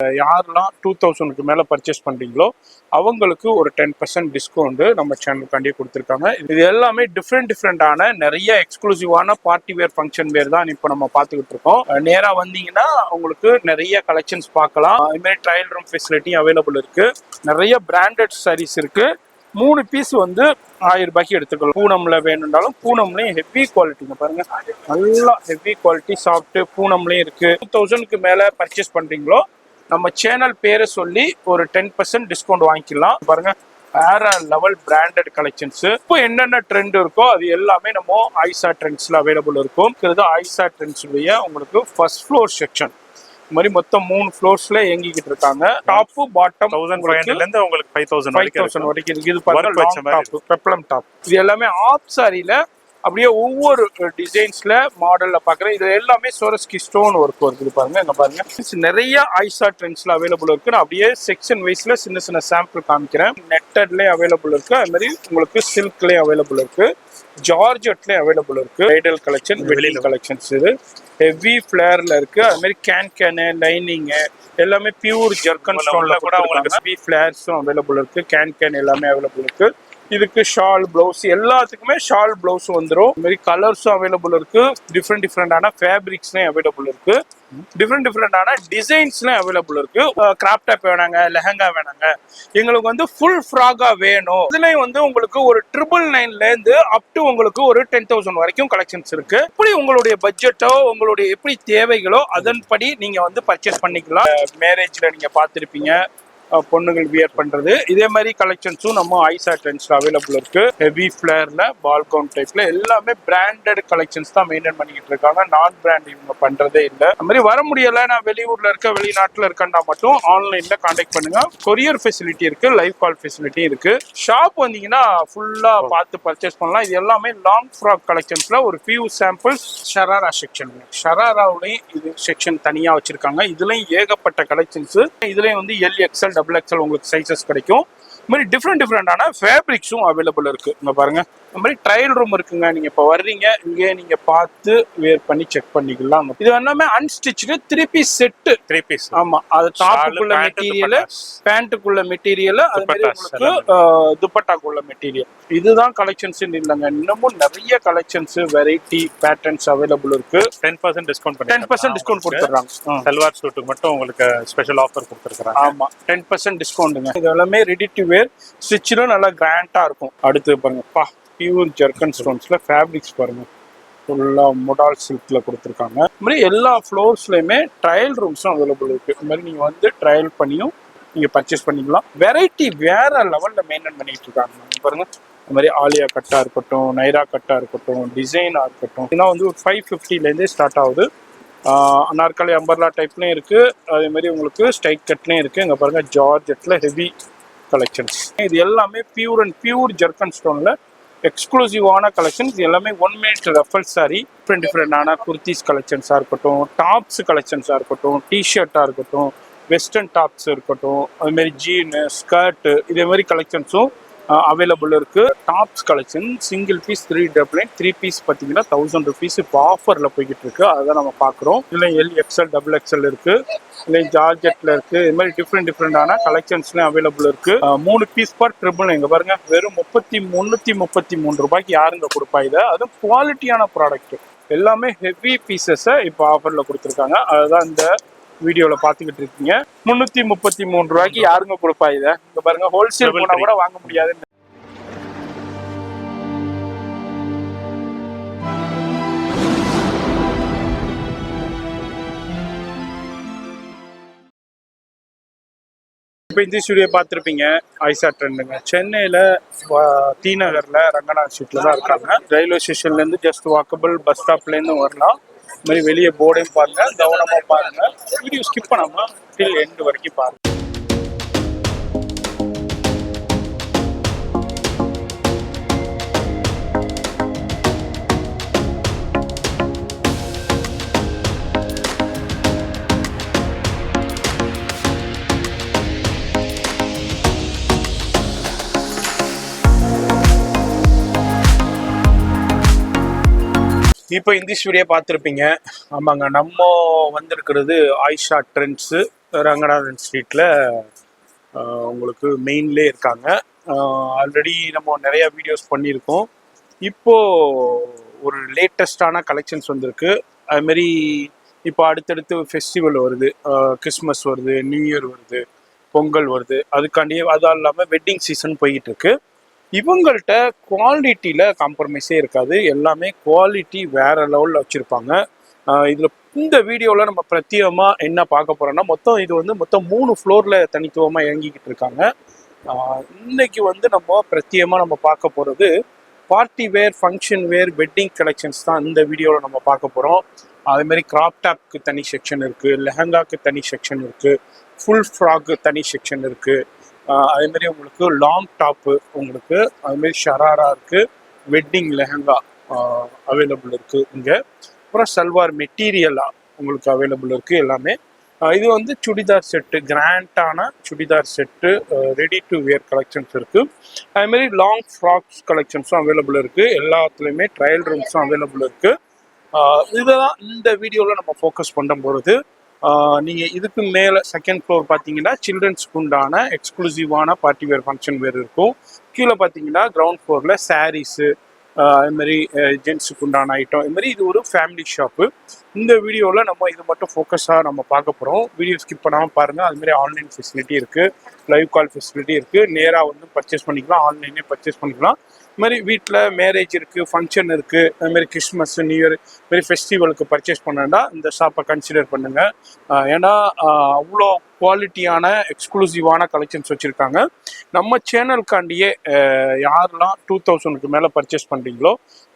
யாரெல்லாம் 2000க்கு மேலே பர்ச்சேஸ் பண்ணுறீங்களோ அவங்களுக்கு ஒரு 10% டிஸ்கவுண்ட் நம்ம சேனலுக்காண்டி கொடுத்துருக்காங்க. இது எல்லாமே டிஃப்ரெண்டான நிறைய எக்ஸ்க்ளூசிவான பார்ட்டி வேர் ஃபங்க்ஷன் வேர் தான் இப்போ நம்ம பார்த்துக்கிட்டு இருக்கோம். நேராக வந்தீங்கன்னா உங்களுக்கு நிறைய கலெக்ஷன்ஸ் பார்க்கலாம். அதுமாதிரி ட்ரையல் ரூம் ஃபெசிலிட்டியும் அவைலபிள் இருக்குது. நிறைய பிராண்டட் சாரீஸ் இருக்குது. 3 பீஸ் வந்து 1000 ரூபாய்க்கு எடுத்துக்கலாம். பூனம்ல வேணும்னாலும் பூனம்லயும் ஹெவி குவாலிட்டிங்க பாருங்க, நல்லா ஹெவி குவாலிட்டி சாஃப்ட் பூனம்லயும் இருக்கு. 2000க்கு மேல பர்ச்சேஸ் பண்றீங்களோ நம்ம சேனல் பேரை சொல்லி ஒரு 10% டிஸ்கவுண்ட் வாங்கிக்கலாம். பாருங்க வேற லெவல் பிராண்டட் கலெக்ஷன்ஸ். இப்போ என்னென்ன ட்ரெண்ட் இருக்கோ அது எல்லாமே நம்ம ஆயிஷா ட்ரெண்ட்ஸ்ல அவைலபிள் இருக்கும். இது ஆயிஷா ட்ரெண்ட்ஸ்லயே உங்களுக்கு ஃபர்ஸ்ட் ஃப்ளோர் செக்ஷன் மாதிரி மொத்தம் 3 ஃப்ளோர்ஸ்ல இயங்கிக்கிட்டு இருக்காங்க. டாப் பாட்டம் 1500ல இருந்து உங்களுக்கு 5000 வரைக்கும் இருக்கு. இது பாருங்க டாப் பெப்ளம் டாப். இது எல்லாமே ஆப் சாரியில அப்படியே ஒவ்வொரு டிசைன்ஸ்ல மாடல்ல பாக்குறேன். இது எல்லாமே சோரஸ்கி ஸ்டோன் ஒர்க் இருக்குது பாருங்க. இங்க பாருங்க நிறைய ஆயிஷா ட்ரெண்ட்ஸ்ல அவைலபிள் இருக்கு. நான் அப்படியே செக்ஷன் வைஸ்ல சின்ன சாம்பிள் காமிக்கிறேன். நெட்டட்லயே அவைலபிள் இருக்கு. அது மாதிரி உங்களுக்கு சில்க்லயே அவைலபிள் இருக்கு. ஜார்ஜெட்லயே அவைலபிள் இருக்கு. Bridal collection, wedding collections. இது ஹெவி ஃபிளேர்ல இருக்கு. அது மாதிரி கேன் லைனிங் எல்லாமே பியூர் ஜர்கன் ஸ்டோன்ல கூட உங்களுக்கு ஹெவி ஃபிளேர்ஸும் அவைலபிள் இருக்கு. கேன் எல்லாமே அவைலபிள் இருக்கு. இதுக்கு ஷால் பிளவுஸ் எல்லாத்துக்குமே ஷால் பிளவுஸ் வந்துடும். இது மாதிரி கலர்ஸும் அவைலபிள் இருக்கு. டிஃப்ரெண்டான ஃபேப்ரிக்ஸ்லயும் அவைலபிள் இருக்கு. டிஃப்ரெண்டான டிசைன்ஸ்லயும் அவைலபிள் இருக்கு. கிராப் டாப் வேணாங்க, லெஹங்கா வேணாங்க, எங்களுக்கு வந்து ஃபுல் ஃப்ராகா வேணும், இதுலயும் வந்து உங்களுக்கு ஒரு 999ல இருந்து அப் டு உங்களுக்கு ஒரு 10,000 வரைக்கும் கலெக்ஷன்ஸ் இருக்கு. இப்படி உங்களுடைய பட்ஜெட்டோ உங்களுடைய எப்படி தேவைகளோ அதன்படி நீங்க வந்து பர்ச்சேஸ் பண்ணிக்கலாம். மேரேஜ்ல நீங்க பார்த்திருப்பீங்க பொண்ணுகள் வியர் பண்றது. இதே மாதிரி கலெக்ஷன்ஸும் நம்ம ஆயிஷா ட்ரெண்ட்ஸ்ல அவைலபிள் இருக்கு. ஹெவி ஃபிளேர்ல பால் கவுண்ட் டைப்ல எல்லாமே பிராண்டட் கலெக்ஷன்ஸ் தான் மெயின்டைன் பண்ணிக்கிட்டு இருக்காங்க. நான் பிராண்ட் இவங்க பண்றதே இல்லை. அது மாதிரி வர முடியல, நான் வெளியூர்ல இருக்க வெளிநாட்டுல இருக்கேன்னா மட்டும் ஆன்லைன்ல கான்டாக்ட் பண்ணுங்க. கொரியர் ஃபெசிலிட்டி இருக்கு, லைவ் கால் ஃபெசிலிட்டி இருக்கு. ஷாப் வந்தீங்கன்னா ஃபுல்லா பார்த்து பர்ச்சேஸ் பண்ணலாம். இது எல்லாமே லாங் ஃப்ராக் கலெக்ஷன்ஸ்ல ஒரு ஃபியூ சாம்பிள்ஸ். ஷராரா செக்ஷன், ஷராராவுலையும் இது செக்ஷன் தனியா வச்சிருக்காங்க. இதுலயும் ஏகப்பட்ட கலெக்ஷன்ஸ். இதுலயும் வந்து LXL XXL உங்களுக்கு சைஸஸ் கிடைக்கும். இந்த மாதிரி டிஃப்ரெண்டான ஃபேப்ரிக்ஸும் அவைலபிள் இருக்கு. இங்க பாருங்க, இந்த மாதிரி ட்ரையல் ரூம் இருக்குங்க. நீங்க இப்ப வர்றீங்க, இங்கே நீங்க பார்த்து வேர் பண்ணி செக் பண்ணிக்கலாம். இது எல்லாமே அன்ஸ்டிச்சு 3 பீஸ் செட்டு. 3 பீஸ். ஆமா, அது டாப்புக்குள்ள மெட்டீரியல், பேண்ட்டுக்குள்ள மெட்டீரியல், அது மாதிரி உங்களுக்கு துப்பட்டாக்குள்ள மெட்டீரியல். இதுதான் கலெக்ஷன்ஸ் இல்லைங்க. இன்னமும் நிறைய கலெக்ஷன்ஸ், வெரைட்டி பேட்டர்ன்ஸ் அவைலபிள் இருக்கு. 10% டிஸ்கவுண்ட் 10% டிஸ்கவுண்ட் கொடுத்துறாங்க. சல்வார் சூட்டுக்கு மட்டும் உங்களுக்கு ஸ்பெஷல் ஆஃபர் கொடுத்துருக்காங்க. ஆமா, 10% டிஸ்கவுண்ட்டுங்க. இது எல்லாமே ரெடி டு வேர், ஸ்டிச்சும் நல்லா கிராண்டா இருக்கும். அடுத்து பாருங்கப்பா, பியூர் ஜர்கன் ஸ்டோன்ஸ்ல ஃபேப்ரிக்ஸ் பாருங்க, ஃபுல்லா மொடால் சில்க்ல கொடுத்துருக்காங்க. இது மாதிரி எல்லா ஃப்ளோர்ஸ்லயுமே ட்ரையல் ரூம்ஸும் அவைலபிள் இருக்கு. இது மாதிரி நீங்க வந்து ட்ரையல் பண்ணியும் நீங்க பர்ச்சேஸ் பண்ணிக்கலாம். வெரைட்டி வேற லெவல்ல மெயின்டைன் பண்ணிட்டு இருக்காங்க பாருங்க. இந்த மாதிரி ஆலியா கட்டா இருக்கட்டும், நைரா கட்டா இருக்கட்டும், டிசைனா இருக்கட்டும், இதெல்லாம் வந்து ஒரு 550லேருந்தே ஸ்டார்ட் ஆகுது. அனார்கலி அம்பர்லா டைப்லயும் இருக்கு. அதே மாதிரி உங்களுக்கு ஸ்டைட் கட்லயும் இருக்கு. இங்க பாருங்க ஜார்ஜெட்ல ஹெவி கலெக்ஷன்ஸ். இது எல்லாமே பியூர் ஜர்கன் ஸ்டோன்ல எக்ஸ்க்ளூசிவான கலெக்ஷன்ஸ். இது எல்லாமே 1 minute ரஃபல் சாரி. டிஃப்ரெண்டான குர்த்திஸ் கலெக்ஷன்ஸா இருக்கட்டும், டாப்ஸ் கலெக்ஷன்ஸா இருக்கட்டும், டிஷர்ட்டா இருக்கட்டும், வெஸ்டர்ன் டாப்ஸ் இருக்கட்டும், அது மாதிரி ஜீனு, ஸ்கர்ட், இதே மாதிரி கலெக்ஷன்ஸும் அவைலபிள் இருக்கு. Tops collection single piece 399, 3 piece பார்த்தீங்கன்னா 1000 rupees இப்போ ஆஃபர்ல போய்கிட்டு இருக்கு. அதான் நம்ம பார்க்குறோம். இதுல LXL XXL இருக்கு, இல்லை ஜார்ஜெட்ல இருக்கு. இது மாதிரி டிஃப்ரெண்டான கலெக்ஷன்ஸ்லாம் அவைலபிள் இருக்கு. 3 பீஸ் பர் 999. இங்க பாருங்க, வெறும் 333 ரூபாய்க்கு யாருங்க கொடுப்பா இதை? அதுவும் குவாலிட்டியான ப்ராடக்ட். எல்லாமே ஹெவி பீசஸை இப்போ ஆஃபர்ல கொடுத்துருக்காங்க. அதுதான் இந்த வீடியோல பாத்துக்கிட்டு இருக்கீங்க. 333 ரூபாய்க்கு யாருங்க கொடுப்பா இதை? இங்க பாருங்க, ஹோல்சேல் போனா கூட வாங்க முடியாது. இப்போ இந்த ஸ்டுடியோ பார்த்துருப்பீங்க, ஆயிஷா ட்ரெண்டுங்க. சென்னையில் டி நகரில் ரங்கநாத் ஸ்ட்ரீட்டில் தான் இருக்காங்க. ரயில்வே ஸ்டேஷன்லேருந்து ஜஸ்ட் வாக்கபிள், பஸ் ஸ்டாப்லேருந்து வரலாம். இது மாதிரி வெளியே போர்டையும் பாருங்க, கவனமாக பாருங்க. வீடியோ ஸ்கிப் பண்ணாம டில் எண்ட் வரைக்கும் பாருங்க. இப்போ இந்த வீடியோ பார்த்துருப்பீங்க. ஆமாங்க, நம்ம வந்திருக்கிறது ஆயிஷா ட்ரெண்ட்ஸு. ரங்கநாதன் ஸ்ட்ரீட்ல உங்களுக்கு மெயின்லேயே இருக்காங்க. ஆல்ரெடி நம்ம நிறைய வீடியோஸ் பண்ணியிருக்கோம். இப்போ ஒரு லேட்டஸ்டான கலெக்ஷன்ஸ் வந்திருக்கு. அதுமாரி இப்போ அடுத்தடுத்து ஃபெஸ்டிவல் வருது, கிறிஸ்மஸ் வருது, நியூ இயர் வருது, பொங்கல் வருது. அதுக்காண்டியே அது இல்லாமல் வெட்டிங் சீசன் போய்கிட்டு இருக்கு. இவங்கள்ட்ட குவாலிட்டியில் காம்ப்ரமைஸே இருக்காது. எல்லாமே குவாலிட்டி வேற லெவலில் வச்சுருப்பாங்க. இதில் இந்த வீடியோவில் நம்ம பிரத்யேகமாக என்ன பார்க்க போகிறோம்னா, மொத்தம் 3 ஃப்ளோரில் தனித்துவமாக இயங்கிக்கிட்டு இருக்காங்க. இன்னைக்கு நம்ம பிரத்யேகமாக நம்ம பார்க்க போகிறது party wear, function wear, wedding collections தான் இந்த வீடியோவில் நம்ம பார்க்க போகிறோம். அதேமாதிரி கிராப் டாப்க்கு தனி செக்ஷன் இருக்குது, லெஹங்காக்கு தனி செக்ஷன் இருக்குது, ஃபுல் ஃப்ராக்கு தனி செக்ஷன் இருக்குது. அதேமாரி உங்களுக்கு லாங் டாப்பு, உங்களுக்கு அதுமாரி ஷராரா இருக்குது, வெட்டிங் லெஹங்கா அவைலபிள் இருக்குது இங்கே. அப்புறம் சல்வார் மெட்டீரியலாக உங்களுக்கு அவைலபிள் இருக்குது எல்லாமே. இது சுடிதார் செட்டு, கிராண்டான churidar set, ready to where collections இருக்குது. அதுமாரி லாங் ஃப்ராக்ஸ் கலெக்ஷன்ஸும் அவைலபிள் இருக்குது. எல்லாத்துலேயுமே ட்ரையல் ரூம்ஸும் அவைலபிள் இருக்குது. இதுதான் இந்த வீடியோவில் நம்ம ஃபோக்கஸ் பண்ண போகிறது. நீங்கள் இதுக்கு மேலே செகண்ட் ஃப்ளோர் பார்த்தீங்கன்னா சில்ட்ரன்ஸ்க்கு உண்டான எக்ஸ்க்ளூசிவான பார்ட்டி வேர், ஃபங்க்ஷன் வேர் இருக்கும். கீழே பார்த்தீங்கன்னா கிரவுண்ட் ஃப்ளோரில் சாரீஸு, அதுமாரி ஜென்ஸுக்கு உண்டான ஐட்டம், இதுமாரி இது ஒரு ஃபேமிலி ஷாப்பு. இந்த வீடியோவில் நம்ம இது மட்டும் ஃபோக்கஸாக நம்ம பார்க்க போகிறோம். வீடியோ ஸ்கிப் பண்ணாமல் பாருங்கள். அதுமாரி ஆன்லைன் ஃபெசிலிட்டி இருக்குது, லைவ் கால் ஃபெசிலிட்டி இருக்குது. நேராக பர்ச்சேஸ் பண்ணிக்கலாம், ஆன்லைனே பர்ச்சேஸ் பண்ணிக்கலாம். இதுமாதிரி வீட்டில் மேரேஜ் இருக்குது, ஃபங்க்ஷன் இருக்குது, அதுமாரி கிறிஸ்மஸ், நியூ இயர் இதுமாரி ஃபெஸ்டிவலுக்கு பர்ச்சேஸ் பண்ணா இந்த ஷாப்பை கன்சிடர் பண்ணுங்கள். ஏன்னா அவ்வளோ குவாலிட்டியான எக்ஸ்க்ளூசிவான கலெக்ஷன்ஸ் வச்சுருக்காங்க. நம்ம சேனலுக்காண்டியே யாரெல்லாம் 2000க்கு மேலே பர்ச்சேஸ் பண்ணுறீங்களோ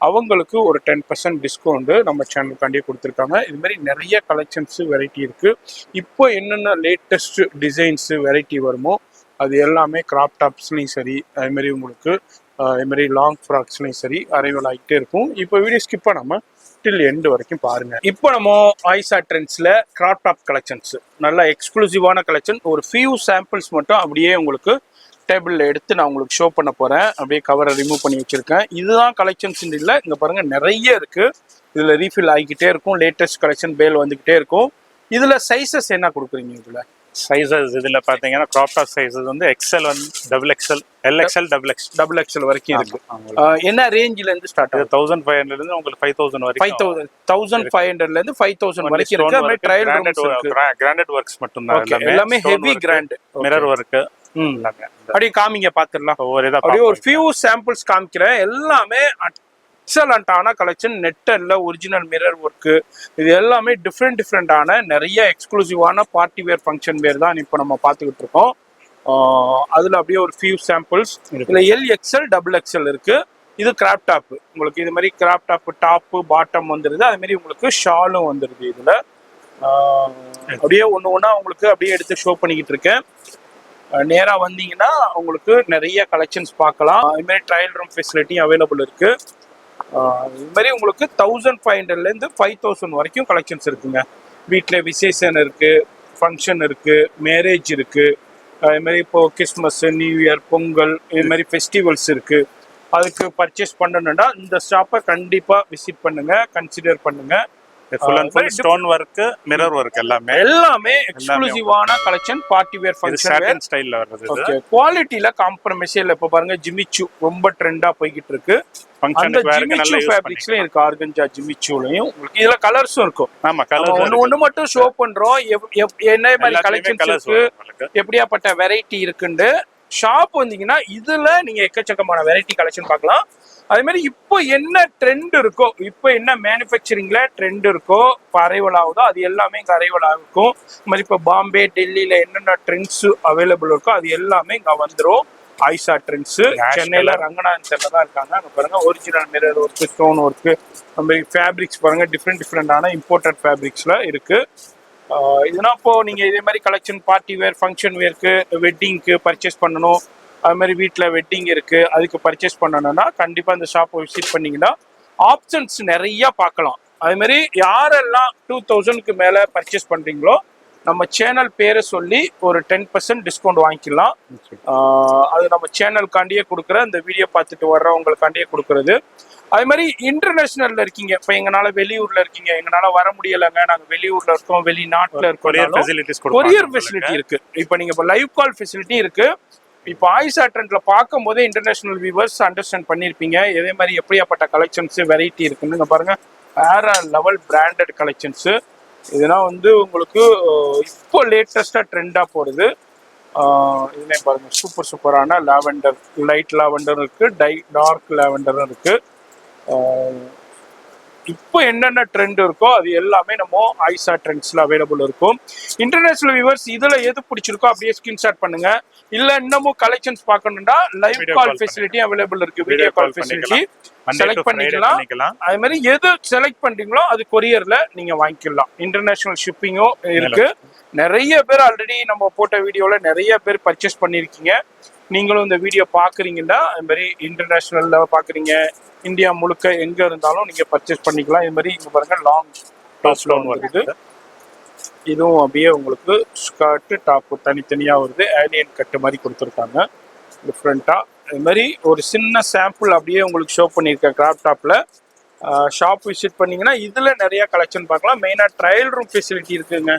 அவங்களுக்கு ஒரு 10% டிஸ்கவுண்ட்டு நம்ம சேனலுக்காண்டியே கொடுத்துருக்காங்க. இதுமாரி நிறைய கலெக்ஷன்ஸு, வெரைட்டி இருக்குது. இப்போ என்னென்ன லேட்டஸ்ட் டிசைன்ஸு, வெரைட்டி வருமோ அது எல்லாமே கிராப் டாப்ஸ்லையும் சரி, அதுமாரி உங்களுக்கு இதுமாரி லாங் ஃப்ராக்ஸ்லையும் சரி அரைவல் ஆகிட்டே இருக்கும். இப்போ வீடியோ ஸ்கிப் பண்ணாமல் டில் எண்டு வரைக்கும் பாருங்க. இப்போ நம்ம ஆயிஷா ட்ரெண்ட்ஸ்ல கிராப் டாப் கலெக்ஷன்ஸ், நல்ல எக்ஸ்க்ளூசிவான கலெக்ஷன், ஒரு ஃபியூ சாம்பிள்ஸ் மட்டும் அப்படியே உங்களுக்கு டேபிளில் எடுத்து நான் உங்களுக்கு ஷோ பண்ண போறேன். அப்படியே கவரை ரிமூவ் பண்ணி வச்சிருக்கேன். இதுதான் கலெக்ஷன்ஸ் இல்லை, இங்க பாருங்க நிறைய இருக்கு. இதுல ரீஃபில் ஆகிக்கிட்டே இருக்கும், லேட்டஸ்ட் கலெக்ஷன் பேல் வந்துகிட்டே இருக்கும். இதுல சைசஸ் என்ன கொடுக்குறீங்க? இதுல சைஸஸ் இதில் பார்த்தீங்கன்னா crop top sizes XL, double XL, L XL, double XL வரைக்கும் இருக்கு. என்ன ரேஞ்சில இருந்து ஸ்டார்ட் ஆகுது? 1500 இருந்து உங்களுக்கு 5000 வரைக்கும். 1500 இருந்து 5000 வரைக்கும் இருக்கு. ட்ரையல் கிராண்டட் ஒர்க்ஸ் மட்டும் தான், எல்லாமே ஹெவி கிராண்ட் மிரர் ஒர்க் எல்லாமே. அப்படியே காமிங்க பாத்துடலாம். அப்படியே ஒரு ஃபியூ சாம்பிள்ஸ் காமிக்கிறேன். எல்லாமே எக்ஸலண்டான கலெக்ஷன், நெட்டல்ல ஒரிஜினல் மிரர் ஒர்க்கு, இது எல்லாமே டிஃப்ரெண்டான நிறைய எக்ஸ்க்ளூசிவான பார்ட்டி வேர், ஃபங்க்ஷன் வேர் தான் இப்போ நம்ம பார்த்துக்கிட்டு இருக்கோம். அதில் அப்படியே ஒரு ஃபியூ சாம்பிள்ஸ். இதில் எல்எக்ஸ்எல், டபுள் எக்ஸ்எல் இருக்கு. இது கிராப் டாப், உங்களுக்கு இது மாதிரி கிராப் டாப்பு பாட்டம் வந்துடுது. அது மாதிரி உங்களுக்கு ஷாலும் வந்துடுது. இதில் அப்படியே ஒன்று உங்களுக்கு அப்படியே எடுத்து ஷோ பண்ணிக்கிட்டு இருக்கேன். நேராக வந்தீங்கன்னா உங்களுக்கு நிறைய கலெக்ஷன்ஸ் பார்க்கலாம். அது மாதிரி ட்ரையல் ரூம் ஃபெசிலிட்டியும் அவைலபிள் இருக்கு. இது மாதிரி உங்களுக்கு 1500லேருந்து 5000 வரைக்கும் கலெக்ஷன்ஸ் இருக்குங்க. வீட்டில் விசேஷன் இருக்கு, ஃபங்க்ஷன் இருக்கு, மேரேஜ் இருக்கு, அது மாதிரி இப்போ கிறிஸ்மஸ், நியூ இயர், பொங்கல் இது மாதிரி ஃபெஸ்டிவல்ஸ் இருக்கு. அதுக்கு பர்ச்சேஸ் பண்ணணும்னா இந்த ஷாப்பை கண்டிப்பாக விசிட் பண்ணுங்க, கன்சிடர் பண்ணுங்க. Full and full stone work, mirror work எல்லாமே எக்ஸ்க்ளூசிவான கலெக்ஷன், பார்ட்டி வேர், ஃபங்க்ஷன் ஸ்டைல்ல வருது. ஓகே, குவாலிட்டில காம்ப்ரமைஸே இல்ல. இப்ப பாருங்க ஜிமிச்சு ரொம்ப ட்ரெண்டா போய்கிட்டு இருக்கு. அந்த ஜிமிச்சு ஃபேப்ரிக்ஸ்லயும் இருக்கு, ஆர்கன்ஜா ஜிமிச்சுலயும் உங்களுக்கு இதுல கலர்ஸும் இருக்கும். ஆமா, கலர் ஒண்ணு மட்டும் ஷோ பண்றோம். என்ன மாதிரி கலெக்ஷன்ஸ் இருக்கு, எப்படியாப்பட்ட வெரைட்டி இருக்குன்னு. ஷாப் வந்தீங்கன்னா இதுல நீங்க எக்கச்சக்கமான வெரைட்டி கலெக்ஷன் பார்க்கலாம். அதே மாதிரி இப்போ என்ன ட்ரெண்ட் இருக்கோ, இப்போ என்ன மேனுஃபேக்சரிங்ல ட்ரெண்ட் இருக்கோ, இப்போ அரைவல் ஆகுதோ அது எல்லாமே இங்கே அரைவல் ஆகும். இது மாதிரி இப்போ பாம்பே, டெல்லியில என்னென்ன ட்ரெண்ட்ஸ் அவைலபிள் இருக்கோ அது எல்லாமே இங்கே வந்துடும். ஆயிஷா ட்ரெண்ட்ஸ் சென்னையில ரங்கநாதன் செல்ல தான் இருக்காங்க. அங்கே பாருங்க original mirror work, stone work, அந்த மாதிரி ஃபேப்ரிக்ஸ் பாருங்க டிஃப்ரெண்டான இம்போர்ட்டட் ஃபேப்ரிக்ஸ்ல இருக்கு. இதுனா இப்போ நீங்க இதே மாதிரி கலெக்ஷன் பார்ட்டி வேர், ஃபங்க்ஷன் வேர்க்கு, வெட்டிங்க்கு பர்ச்சேஸ் பண்ணணும், அது மாதிரி வீட்டில் வெட்டிங் இருக்கு, அதுக்கு பர்ச்சேஸ் பண்ணணும்னா கண்டிப்பாக இந்த ஷாப்பை விசிட் பண்ணீங்கன்னா ஆப்ஷன்ஸ் நிறைய பார்க்கலாம். அது மாதிரி யாரெல்லாம் 2000க்கு மேலே பர்ச்சேஸ் பண்ணுறீங்களோ நம்ம சேனல் பேரை சொல்லி ஒரு 10% டிஸ்கவுண்ட் வாங்கிக்கலாம். அது நம்ம சேனலுக்காண்டியே கொடுக்குற, இந்த வீடியோ பார்த்துட்டு வர்றவங்களுக்காண்டியே கொடுக்குறது. அதே மாதிரி இன்டர்நேஷனல்ல இருக்கீங்க, இப்போ எங்களால வெளியூர்ல இருக்கீங்க, எங்களால வர முடியலைங்க, நாங்கள் வெளியூர்ல இருக்கோம், வெளிநாட்டில் இருக்கோம், கொரியர் ஃபெசிலிட்டி இருக்கு. இப்போ நீங்க இப்போ லைவ் கால் ஃபெசிலிட்டி இருக்கு. இப்போ ஆயிஷா ட்ரெண்ட்ல பார்க்கும் போதே இன்டர்நேஷனல் வியூவர்ஸ் அண்டர்ஸ்டாண்ட் பண்ணியிருப்பீங்க இதே மாதிரி எப்படியாப்பட்ட கலெக்ஷன்ஸ் வெரைட்டி இருக்குன்னு. இங்க பாருங்க, வேற லெவல் பிராண்டட் கலெக்ஷன்ஸ். இதெல்லாம் வந்து உங்களுக்கு இப்போ லேட்டஸ்டா ட்ரெண்டா போறது. இதுல பாருங்க, சூப்பர் சூப்பரான லாவெண்டர், லைட் லாவெண்டர் இருக்கு, டார்க் லாவெண்டரும் இருக்கு. இப்போ என்னென்ன ட்ரெண்ட் இருக்கோ அது எல்லாமே நம்ம ஆயிஷா ட்ரெண்ட்ஸ்ல அவைலபிள் இருக்கும். இன்டர்நேஷனல் வியூவர்ஸ் இதுல எது பிடிச்சிருக்கோ அப்படியே ஸ்கிரீன்ஷாட் பண்ணுங்க. இல்ல இன்னமும் கலெக்ஷன்ஸ் பார்க்கணும்னா லைவ் கால் ஃபெசிலிட்டி அவைலபிள் இருக்கு, வீடியோ கால் ஃபெசிலிட்டி செலக்ட் பண்ணிக்கலாம். அது மாதிரி எது செலக்ட் பண்றீங்களோ அது கொரியர்ல நீங்க வாங்கிக்கலாம். இன்டர்நேஷனல் ஷிப்பிங்கும் இருக்கு. நிறைய பேர் ஆல்ரெடி நம்ம போட்ட வீடியோல நிறைய பேர் பர்ச்சேஸ் பண்ணிருக்கீங்க. நீங்களும் இந்த வீடியோ பாக்குறீங்கன்னா அது மாதிரி இன்டர்நேஷனல்ல பாக்குறீங்க, இந்தியா முழுக்க எங்க இருந்தாலும் நீங்க பர்ச்சேஸ் பண்ணிக்கலாம். இது மாதிரி இங்க பாருங்க, லாங் டாப்ல வருது. இதுவும் அப்படியே உங்களுக்கு ஸ்கர்ட் டாப் தனித்தனியா வருது, ஏலியன் கட்டு மாதிரி கொடுத்துருக்காங்க டிஃப்ரெண்டா. இது மாதிரி ஒரு சின்ன சாம்பிள் அப்படியே உங்களுக்கு ஷோ பண்ணியிருக்கேன் கிராப் டாப்ல. ஷாப் விசிட் பண்ணீங்கன்னா இதுல நிறைய கலெக்ஷன் பார்க்கலாம். மெயினா ட்ரையல் ரூம் ஃபெசிலிட்டி இருக்குங்க.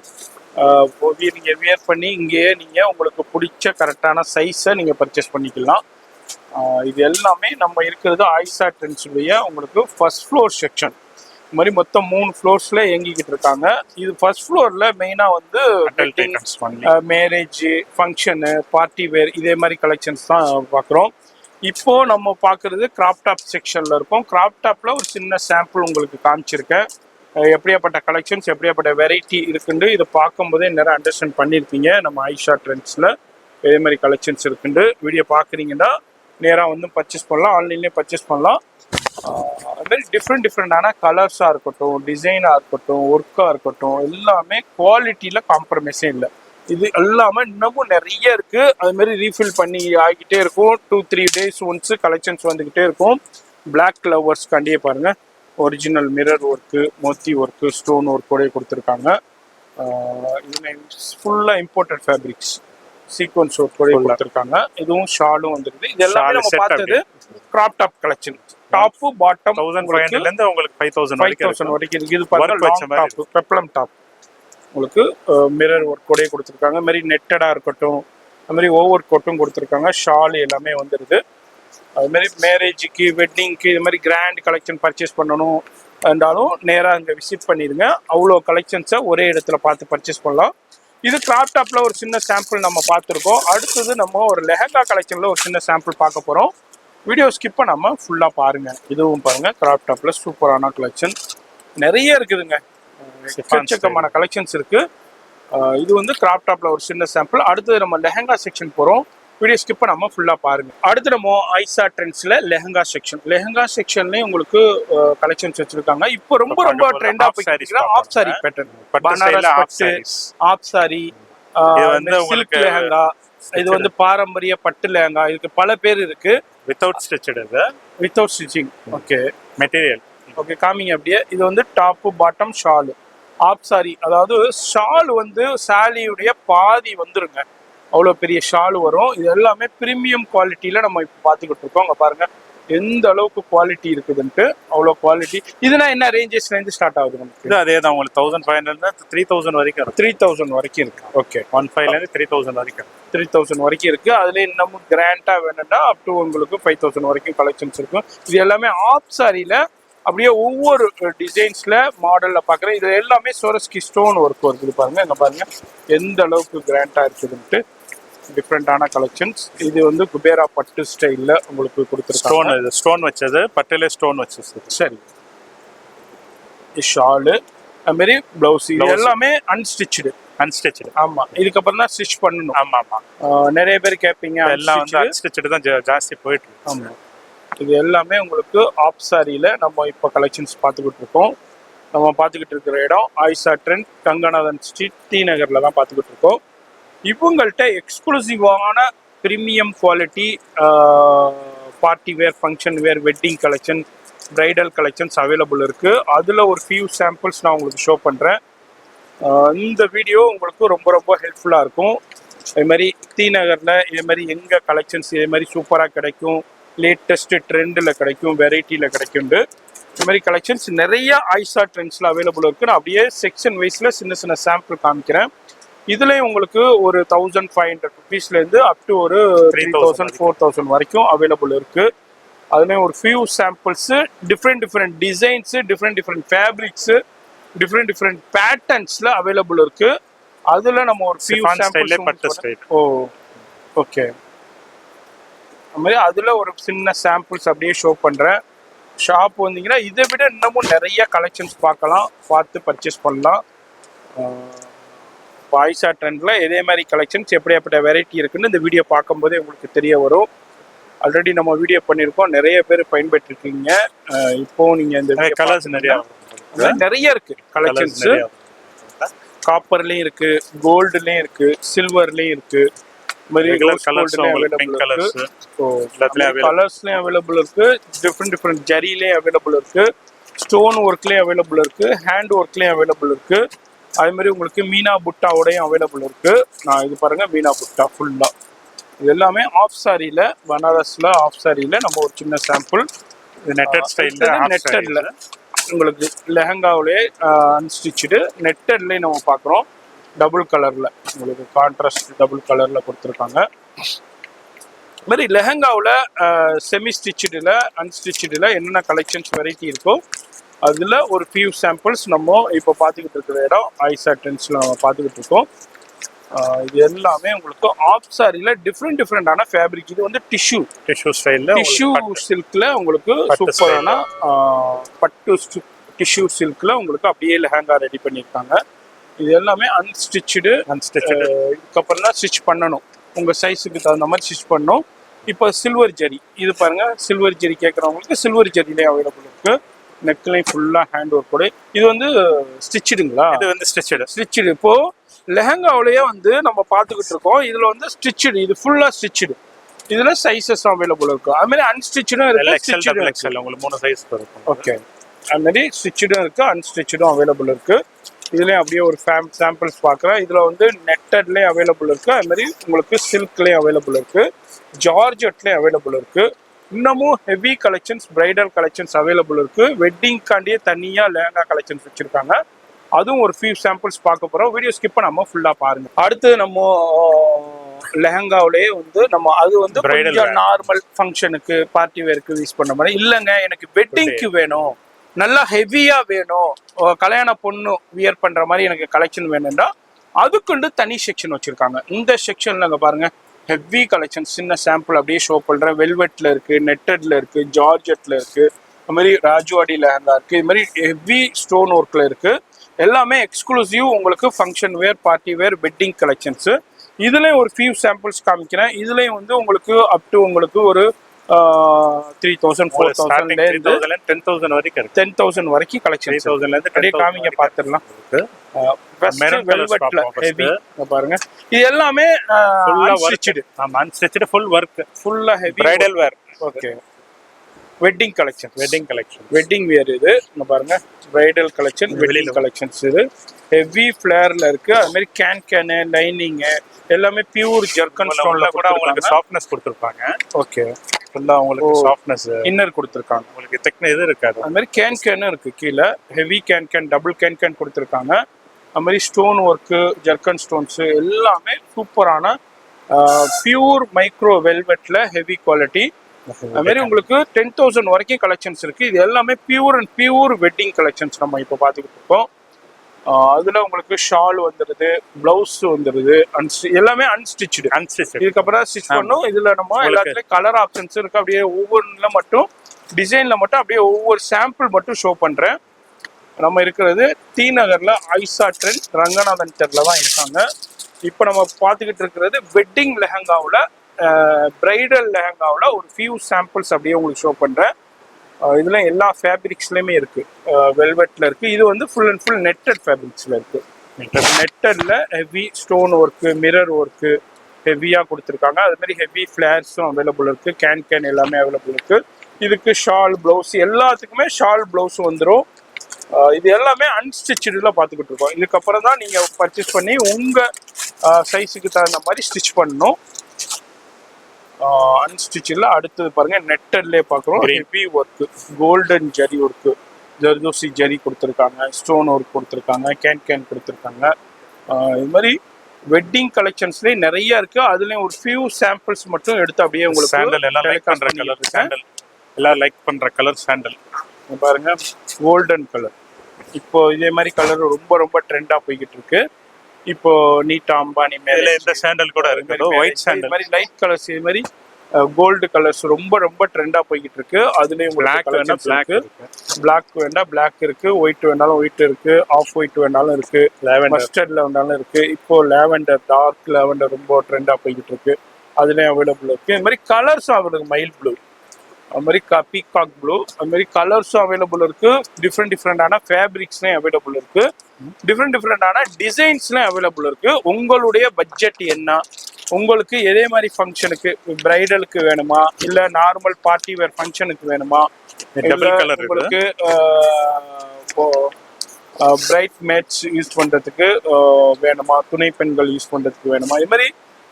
நீங்க வியர் பண்ணி இங்கேயே நீங்க உங்களுக்கு பிடிச்ச கரெக்டான சைஸை நீங்க பர்ச்சேஸ் பண்ணிக்கலாம். இது எல்லாமே நம்ம இருக்கிறது ஆயிஷா ட்ரெண்ட்ஸுடைய உங்களுக்கு ஃபர்ஸ்ட் ஃப்ளோர் செக்ஷன். இது மாதிரி மொத்தம் 3 ஃப்ளோர்ஸ்ல இயங்கிக்கிட்டு இருக்காங்க. இது ஃபர்ஸ்ட் ஃப்ளோர்ல மெயினா வந்து மேரேஜ், ஃபங்க்ஷனு, பார்ட்டி வேர் இதே மாதிரி கலெக்ஷன்ஸ் தான் பார்க்குறோம். இப்போ நம்ம பார்க்கறது கிராப் டாப் செக்ஷன்ல இருக்கும். கிராப் டாப்ல ஒரு சின்ன சாம்பிள் உங்களுக்கு காமிச்சிருக்கேன். எப்படியாப்பட்ட கலெக்ஷன்ஸ், எப்படியாப்பட்ட வெரைட்டி இருக்குன்னு இதை பார்க்கும்போதே நேரம் அண்டர்ஸ்டாண்ட் பண்ணியிருப்பீங்க. நம்ம ஆயிஷா ட்ரெண்ட்ஸில் இதே மாதிரி கலெக்ஷன்ஸ் இருக்குண்டு வீடியோ பார்க்குறீங்கன்னா நேராக வந்து பர்ச்சேஸ் பண்ணலாம், ஆன்லைன்லேயே பர்ச்சேஸ் பண்ணலாம். அது மாதிரி டிஃப்ரெண்டான கலர்ஸாக இருக்கட்டும், டிசைனாக இருக்கட்டும், ஒர்க்காக இருக்கட்டும், எல்லாமே குவாலிட்டியில் காம்ப்ரமைஸே இல்லை. இது எல்லாமே இன்னமும் நிறைய இருக்குது. அதுமாரி ரீஃபில் பண்ணி ஆகிக்கிட்டே இருக்கும். 2-3 days ஒன்ஸு கலெக்ஷன்ஸ் வந்துக்கிட்டே இருக்கும். பிளாக் லவர்ஸ் கண்டியே பாருங்கள், ஒரிஜினல் மிரர் ஒர்க்கு, மோத்தி ஒர்க்கு, ஸ்டோன் ஒர்க்கோடய கொடுத்துருக்காங்க. இது ஃபுல்லாக இம்போர்ட்டட் ஃபேப்ரிக்ஸ், சீக்வன்ஸ் ஒர்க்கோடய கொடுத்துருக்காங்க. இதுவும் ஷாலும் வந்துருக்குது. இது எல்லாமே நம்ம பார்த்தது crop top collection. Top bottom 1500 உங்களுக்கு 5000 வரைக்கும் இருக்கு. இது பார்த்தா பெப்ளம் டாப் உங்களுக்கு மிரர் ஒர்க்கோடய கொடுத்துருக்காங்க. அது மாதிரி நெட்டடாக இருக்கட்டும், அது மாதிரி ஓவர் கோட்டும் கொடுத்துருக்காங்க. ஷால் எல்லாமே வந்துடுது. அது மாதிரி மேரேஜுக்கு, வெட்டிங்க்கு இது மாதிரி கிராண்ட் கலெக்ஷன் பர்ச்சேஸ் பண்ணணும் இருந்தாலும் நேராக இங்கே விசிட் பண்ணிடுங்க. அவ்வளோ கலெக்ஷன்ஸை ஒரே இடத்துல பார்த்து பர்ச்சேஸ் பண்ணலாம். இது கிராப் டாப்பில் ஒரு சின்ன சாம்பிள் நம்ம பார்த்துருக்கோம். அடுத்தது நம்ம ஒரு லெஹங்கா கலெக்ஷனில் ஒரு சின்ன சாம்பிள் பார்க்க போகிறோம். வீடியோ ஸ்கிப்பை நம்ம ஃபுல்லாக பாருங்கள். இதுவும் பாருங்கள், கிராப் டாப்பில் சூப்பரான கலெக்ஷன் நிறைய இருக்குதுங்க. எக்கச்சக்கமான கலெக்ஷன்ஸ் இருக்குது. இது வந்து கிராப் டாப்பில் ஒரு சின்ன சாம்பிள். அடுத்தது நம்ம லெஹங்கா செக்ஷன் போகிறோம். வீடியோ ஸ்கிப்பை நம்ம ஃபுல்லாக பாருங்க. அடுத்து நம்ம ஆயிஷா ட்ரெண்ட்ஸில் லெஹங்கா செக்ஷன். லெஹங்கா செக்ஷன்லேயும் உங்களுக்கு கலெக்ஷன்ஸ் வச்சிருக்காங்க. இப்போ ரொம்ப ட்ரெண்டாக போயிட்டு ஆஃப் சாரி பேட்டர்ன், பனாரஸ் பட்டு, ஆஃப் சாரி, சில்க் லெஹங்கா, இது வந்து பாரம்பரிய பட்டு லெஹங்கா. இதுக்கு பல பேர் இருக்கு. Without stitched, without stitching. Okay, material okay காமிங்க அப்படியே. இது வந்து top bottom shawl, half sari. அதாவது ஷால் வந்து சாலியுடைய பாதி வந்துருங்க, அவ்வளோ பெரிய ஷால் வரும். இது எல்லாமே ப்ரீமியம் குவாலிட்டியில் நம்ம இப்போ பார்த்துக்கிட்டு இருக்கோம். அங்கே பாருங்கள் எந்த அளவுக்கு குவாலிட்டி இருக்குதுன்ட்டு, அவ்வளோ குவாலிட்டி. இதுனா என்ன ரேஞ்சஸ்லேருந்து ஸ்டார்ட் ஆகுது நமக்கு? இது அதே தான் உங்களுக்கு 1500 3000 வரைக்கும் இருக்கும். 3000 வரைக்கும் இருக்கு. ஓகே, 1500 3000 வரைக்கும், 3000 வரைக்கும் இருக்கு. அதுல இன்னமும் கிராண்டா வேணும்னா அப் டு உங்களுக்கு 5000 வரைக்கும் கலெக்ஷன்ஸ் இருக்கும். இது எல்லாமே ஆஃப் சாரியில அப்படியே ஒவ்வொரு டிசைன்ஸ்ல மாடல்ல பாக்குறேன். இது எல்லாமே சோரஸ்கி ஸ்டோன் ஒர்க் இருக்குது பாருங்க. இங்க பாருங்க எந்த அளவுக்கு கிராண்டா இருக்குதுன்ட்டு. டிஃப்ரெண்டான கலெக்ஷன்ஸ். இது வந்து குபேரா பட்டு ஸ்டைல்ல உங்களுக்கு கொடுத்துருக்காங்க. ஸ்டோன் வச்சது, பட்டுல ஸ்டோன் வச்சது. சரி, ஷாலு, அது மாதிரி பிளவுஸ், இது எல்லாமே அன்ஸ்டிச்சு. ஆமா, இதுக்கப்புறம் தான் ஸ்டிச் பண்ணணும். ஆமா ஆமா, நிறைய பேர் கேட்பீங்க. எல்லாம் வந்து அன்ஸ்டிச்சு தான் ஜாஸ்தி போயிட்டு இருக்கு. ஆமா, இது எல்லாமே உங்களுக்கு ஆஃப் சாரியில நம்ம இப்போ கலெக்ஷன்ஸ் பார்த்துக்கிட்டு இருக்கோம். நம்ம பார்த்துக்கிட்டு இருக்கிற இடம் Ayesha trend, Ganganathan street, T நகர்ல தான் பார்த்துக்கிட்டு இருக்கோம். இவங்கள்ட்ட எக்ஸ்க்ளூசிவான premium quality party wear, function wear, wedding collection, bridal collections available இருக்குது. அதில் ஒரு ஃபியூ சாம்பிள்ஸ் நான் உங்களுக்கு ஷோ பண்ணுறேன். இந்த வீடியோ உங்களுக்கு ரொம்ப ரொம்ப ஹெல்ப்ஃபுல்லாக இருக்கும். இது மாதிரி டி நகரில் இது மாதிரி எங்கே கலெக்ஷன்ஸ் இது மாதிரி சூப்பராக கிடைக்கும், லேட்டஸ்ட்டு ட்ரெண்டில் கிடைக்கும், வெரைட்டியில் கிடைக்குண்டு இது மாதிரி கலெக்ஷன்ஸ் நிறைய ஐசா ட்ரெண்ட்ஸில் அவைலபிள் இருக்குது. நான் அப்படியே செக்ஷன் வைஸில் சின்ன சின்ன சாம்பிள் காமிக்கிறேன். இதுலேயும் உங்களுக்கு ஒரு 1500 ருபீஸ்லேருந்து அப் டு ஒரு 3000 4000 வரைக்கும் அவைலபிள் இருக்குது. அதுலேயும் ஒரு few samples different designs different fabrics different பேட்டர்ன்ஸில் அவைலபிள் இருக்குது. அதில் நம்ம ஒரு ஃபியூ சாம்பிள்ஸ் ஓகே அது மாதிரி அதில் ஒரு சின்ன சாம்பிள்ஸ் அப்படியே ஷோ பண்ணுறேன். ஷாப் வந்தீங்கன்னா இதை விட இன்னமும் நிறைய கலெக்ஷன்ஸ் பார்த்து பர்ச்சேஸ் பண்ணலாம். ஐசா ட்ரெண்டில் இதே மாதிரி கலெக்ஷன்ஸ் எப்படியாப்பட்ட வெரைட்டி இருக்குன்னு இந்த வீடியோ பார்க்கும்போதே உங்களுக்கு தெரிய வரும். ஆல்ரெடி நம்ம வீடியோ பண்ணியிருக்கோம், நிறைய பேர் பயன்பெற்றிருக்கீங்க. இப்போ நீங்கள் இந்த கலர்ஸ் நிறைய இருக்கு கலெக்ஷன்ஸ். காப்பர்லேயும் இருக்கு, கோல்டுலேயும் இருக்கு, சில்வர்லேயும் இருக்கு, கலர்ஸ்லயும் அவைலபிள் இருக்கு, டிஃப்ரெண்ட் ஜரிலையும் அவைலபிள் இருக்கு, ஸ்டோன் ஒர்க்லயும் அவைலபிள் இருக்கு, ஹேண்ட் ஒர்க்லயும் அவைலபிள் இருக்கு. அதே மாதிரி உங்களுக்கு மீனா புட்டாவோடையும் அவைலபிள் இருக்கு. நான் இது பாருங்க மீனா புட்டா ஃபுல்லா இது எல்லாமே ஆஃப் சாரியில, பனாரஸ்ல ஆஃப் சாரியில நம்ம ஒரு சின்ன சாம்பிள். இது நெட்டட்ல உங்களுக்கு லெஹங்காவிலே அன்ஸ்டிச்சுடு நெட்டட்லேயும் நம்ம பார்க்குறோம். டபுள் கலர்ல உங்களுக்கு கான்ட்ராஸ்ட் டபுள் கலர்ல கொடுத்துருக்காங்க. இது மாதிரி லெஹங்காவில் செமி ஸ்டிச்சுடில் அன்ஸ்டிச்சுடில் என்னென்ன கலெக்ஷன்ஸ் வெரைட்டி இருக்கோ அதில் ஒரு ஃபியூ சாம்பிள்ஸ் நம்ம இப்போ பார்த்துக்கிட்டு இருக்கிற இடம் ஐசா ட்ரெண்ட்ஸில் நம்ம பார்த்துக்கிட்டு இருக்கோம். இது எல்லாமே உங்களுக்கு ஆஃப் சாரியில் டிஃப்ரெண்டான ஃபேப்ரிக். இது வந்து டிஷ்யூ ஸ்டைலில் டிஷ்யூ சில்கில் உங்களுக்கு சூப்பரான பட்டு டிஷ்யூ சில்கில் உங்களுக்கு அப்படியே லெஹங்கா ரெடி பண்ணியிருக்காங்க. இது எல்லாமே அன்ஸ்டிச்சுடு. இதுக்கப்புறம் தான் ஸ்டிச் பண்ணணும், உங்கள் சைஸுக்கு தகுந்த மாதிரி ஸ்டிச் பண்ணணும். இப்போ சில்வர் ஜரி இது பாருங்க, சில்வர் ஜரி கேட்குறவங்களுக்கு சில்வர் ஜரிலே அவைலபிள் இருக்கு. நெக்லைன் ஃபுல்லாக ஹேண்ட் ஒர்க் கூட. இது வந்து ஸ்டிச்சுடுங்களா? இது வந்து ஸ்டிச்சுடு. இப்போ லெஹங்காவிலேயே வந்து நம்ம பார்த்துக்கிட்டு இருக்கோம். இதில் வந்து ஸ்டிச்சுடு, இது ஃபுல்லாக ஸ்டிச்சுடு. இதில் சைஸஸ் அவைலபிள் இருக்கும். அது மாதிரி அன்ஸ்டிச்சுடும் இருக்கு. உங்களுக்கு 3 சைஸ் இருக்கும். ஓகே, அது மாதிரி ஸ்டிச்சுடும் இருக்கு, அன்ஸ்டிச்சுடும் அவைலபிள் இருக்கு. இதுலேயும் அப்படியே ஒரு சாம்பிள்ஸ் பார்க்குறேன். இதில் வந்து நெட்டட்லேயும் அவைலபிள் இருக்குது, அது மாதிரி உங்களுக்கு சில்க்லேயும் அவைலபிள் இருக்குது, ஜார்ஜெட்லேயும் அவைலபிள் இருக்குது. இன்னமும் heavy collections, bridal collections available இருக்குது. வெட்டிங்காண்டியே தனியாக லெஹங்கா கலெக்ஷன்ஸ் வச்சுருக்காங்க. அதுவும் ஒரு ஃபியூ சாம்பிள்ஸ் பார்க்க போகிறோம். வீடியோ ஸ்கிப் பண்ணாமல் ஃபுல்லாக பாருங்கள். அடுத்து நம்ம லெஹங்காவிலேயே வந்து நம்ம அது வந்து கொஞ்சம் நார்மல் ஃபங்க்ஷனுக்கு பார்ட்டி வேருக்கு யூஸ் பண்ண மாதிரி இல்லைங்க, எனக்கு வெட்டிங்க்கு வேணும், நல்லா ஹெவியா வேணும், கல்யாண பொண்ணு வியர் பண்ற மாதிரி எனக்கு கலெக்ஷன் வேணும்னா அதுக்குண்டு தனி செக்ஷன் வச்சிருக்காங்க. இந்த செக்ஷன்ல அங்க பாருங்க ஹெவி கலெக்ஷன். சின்ன சாம்பிள் அப்படியே ஷோ பண்றேன். வெல்வெட்ல இருக்கு, நெட்டட்ல இருக்கு, ஜார்ஜெட்ல இருக்கு, அது மாதிரி ராஜுவாடி லெஹங்கா இருக்கு, இது மாதிரி ஹெவி ஸ்டோன் ஒர்க்ல இருக்கு. எல்லாமே எக்ஸ்க்ளூசிவ் உங்களுக்கு ஃபங்க்ஷன் வேர், பார்ட்டி வேர், வெட்டிங் கலெக்ஷன்ஸ். இதுலயும் ஒரு ஃபியூ சாம்பிள்ஸ் காமிக்கிறேன். இதுலயும் வந்து உங்களுக்கு அப் டு உங்களுக்கு ஒரு 3000 4000 10,000 வரைக்கும் 10,000 வரைக்கும் கலெக்ஷன். 3000 காமிங்க பார்த்துடலாம். பாருங்க இது எல்லாமே அன்ஸ்டிச்சட் ஃபுல் ஒர்க், ஃபுல்லா heavy bridal wear. Okay, wedding collection wedding wear. இது இங்க பாருங்க பிரைடல் கலெக்ஷன், வெட்டிங் கலெக்ஷன்ஸ். இது ஹெவி ஃபிளேர்ல இருக்கு. அது மாதிரி கேன் லைனிங் எல்லாமே பியூர் ஜர்கன் ஸ்டோன்ல கூட உங்களுக்கு சாஃப்ட்னஸ் கொடுத்துருப்பாங்க. ஓகே, ஃபுல்லா உங்களுக்கு சாஃப்ட்னஸ் இன்னர் கொடுத்துருக்காங்க. உங்களுக்கு தெக்ன இது இருக்காது. அது மாதிரி கேன் இருக்கு கீழே. ஹெவி கேன் டபுள் கேன் கொடுத்துருக்காங்க. அது மாதிரி ஸ்டோன் ஒர்க்கு, ஜர்கன் ஸ்டோன்ஸ் எல்லாமே சூப்பரான பியூர் மைக்ரோ வெல்வெட்ல ஹெவி குவாலிட்டி. அது மாதிரி உங்களுக்கு 10,000 வரைக்கும் கலெக்ஷன்ஸ் இருக்கு. இது எல்லாமே பியூர் வெட்டிங் கலெக்ஷன்ஸ் நம்ம இப்போ பார்த்துக்கிட்டு இருக்கோம். அதுல உங்களுக்கு ஷால் வந்துடுது, பிளவுஸ் வந்துடுது, எல்லாமே அன்ஸ்டிச்சுடு. இதுக்கப்புறம் ஸ்டிச் பண்ணும். இதுல நம்ம எல்லாத்துலயும் கலர் ஆப்ஷன்ஸ் இருக்கு. அப்படியே ஒவ்வொன்றுல மட்டும் டிசைன்ல மட்டும் அப்படியே ஒவ்வொரு சாம்பிள் மட்டும் ஷோ பண்றேன். நம்ம இருக்கிறது டி நகர்ல ஐசா ட்ரெண்ட் ரங்கநாதன் தெருல தான் இருக்காங்க. இப்போ நம்ம பார்த்துக்கிட்டு இருக்கிறது வெட்டிங் லெஹங்காவில், பிரைடல் லெஹங்காவில் ஒரு ஃபியூ சாம்பிள்ஸ் அப்படியே உங்களுக்கு ஷோ பண்றேன். இதுல எல்லா ஃபேப்ரிக்ஸ்லயுமே இருக்கு. வெல்வெட்ல இருக்கு. இது வந்து ஃபுல் அண்ட் ஃபுல் நெட்டட் ஃபேப்ரிக்ஸ்ல இருக்கு. நெட்டட்ல heavy stone work, mirror work ஹெவியா கொடுத்துருக்காங்க. அது மாதிரி ஹெவி ஃபிளேர்ஸும் அவைலபிள் இருக்கு. கேன் எல்லாமே அவைலபிள் இருக்கு. இதுக்கு ஷால், பிளவுஸ் எல்லாத்துக்குமே ஷால், பிளவுஸ் வந்துடும். இது எல்லாமே அன்ஸ்டிச்சில் பார்த்துக்கிட்டு இருக்கோம். இதுக்கப்புறம் தான் நீங்கள் பர்ச்சேஸ் பண்ணி உங்கள் சைஸுக்கு தகுந்த மாதிரி ஸ்டிச் பண்ணணும். அன்ஸ்டிச்சில் அடுத்தது பாருங்கள் நெட்டட்லேயே பார்க்குறோம். Heavy work, golden zari work, zardozi zari கொடுத்துருக்காங்க, ஸ்டோன் ஒர்க் கொடுத்துருக்காங்க, கேன் கொடுத்துருக்காங்க. இது மாதிரி வெட்டிங் கலெக்ஷன்ஸ்லேயே நிறைய இருக்குது. அதுலேயும் ஒரு ஃபியூ சாம்பிள்ஸ் மட்டும் எடுத்து அப்படியே உங்களுக்கு சாண்டல் எல்லாம் லைக் பண்ணுற கலர் சாண்டல், எல்லாம் லைக் பண்ணுற கலர் சாண்டல் பாருங்க. கோல்டன் கலர் இப்போ இதே மாதிரி கலர் ரொம்ப ரொம்ப ட்ரெண்டாக போய்கிட்டு இருக்கு. இப்போ நீட்டா அம்பானி மேல இந்த சாண்டல் கூட இருக்கு, ஒயிட் சாண்டல் மாதிரி லைட் கலர்ஸ், இது மாதிரி கோல்டு கலர்ஸ் ரொம்ப ரொம்ப ட்ரெண்டாக போய்கிட்டு இருக்கு. அதுலேயும் பிளாக் வேணா பிளாக் இருக்கு, பிளாக் வேண்டாம் பிளாக் இருக்கு, ஒயிட் வேணாலும் ஒயிட் இருக்கு, ஆஃப் ஒயிட் வேணாலும் இருக்கு, மஸ்டர்ட்ல வேணாலும் இருக்கு. இப்போ லேவெண்டர், டார்க் லேவெண்டர் ரொம்ப ட்ரெண்டாக போய்கிட்டு இருக்கு. அதுலேயும் அவைலபிள் இருக்கு. இது மாதிரி கலர்ஸும் அவங்களுக்கு மைல் ப்ளூ, அது மாதிரி பீகாக் ப்ளூ, அது மாதிரி கலர்ஸும் அவைலபிள் இருக்கு. டிஃப்ரெண்டான ஃபேப்ரிக்ஸ்லேயும் அவைலபிள் இருக்கு. டிஃப்ரெண்டான டிசைன்ஸ்லேயும் அவைலபிள் இருக்கு. உங்களுடைய பட்ஜெட் என்ன, உங்களுக்கு எதே மாதிரி ஃபங்க்ஷனுக்கு, பிரைடலுக்கு வேணுமா, இல்லை நார்மல் பார்ட்டி வேர் ஃபங்க்ஷனுக்கு வேணுமா, உங்களுக்கு பிரைட் மேட்ச் யூஸ் பண்ணுறதுக்கு வேணுமா, துணை பெண்கள் யூஸ் பண்ணுறதுக்கு வேணுமா, இது மாதிரி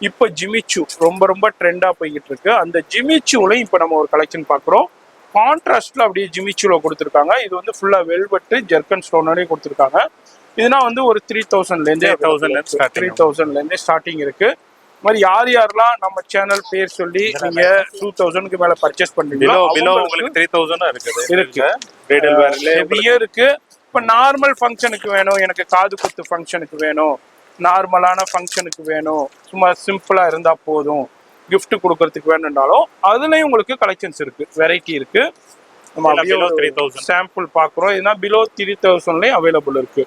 இப்போ ஜிமிச்சு ரொம்ப ரொம்ப ட்ரெண்டாக போய்கிட்டு இருக்கு. அந்த ஜிமிச்சுலையும் இப்போ நம்ம ஒரு கலெக்ஷன் பார்க்குறோம். கான்ட்ராஸ்ட்ல அப்படியே ஜிமிச்சுல கொடுத்துருக்காங்க. இது வந்து ஃபுல்லாக வெல்வெட்டு ஜெர்கன் ஸ்டோனோடய கொடுத்துருக்காங்க. இதுனா வந்து ஒரு 3000லேருந்தே ஸ்டார்டிங் இருக்கு. இது மாதிரி யாரெல்லாம் நம்ம சேனல் பேர் சொல்லி நீங்க 2000க்கு மேல பர்ச்சேஸ் பண்றீங்களோ உங்களுக்கு 3000 இருக்கு. இருக்கு. இப்போ நார்மல் ஃபங்க்ஷனுக்கு வேணும், எனக்கு காது குத்து ஃபங்க்ஷனுக்கு வேணும், நார்மலான ஃபங்க்ஷனுக்கு வேணும், சும்மா சிம்பிளா இருந்தா போதும், gift கொடுக்கறதுக்கு வேணும்னாலும் அதுலயும் உங்களுக்கு கலெக்ஷன்ஸ் இருக்கு, வெரைட்டி இருக்கு. நம்ம அப்படியே சாம்பிள் பாக்குறோம். இதுனா பிலோ 3000லேயும் அவைலபிள் இருக்கு.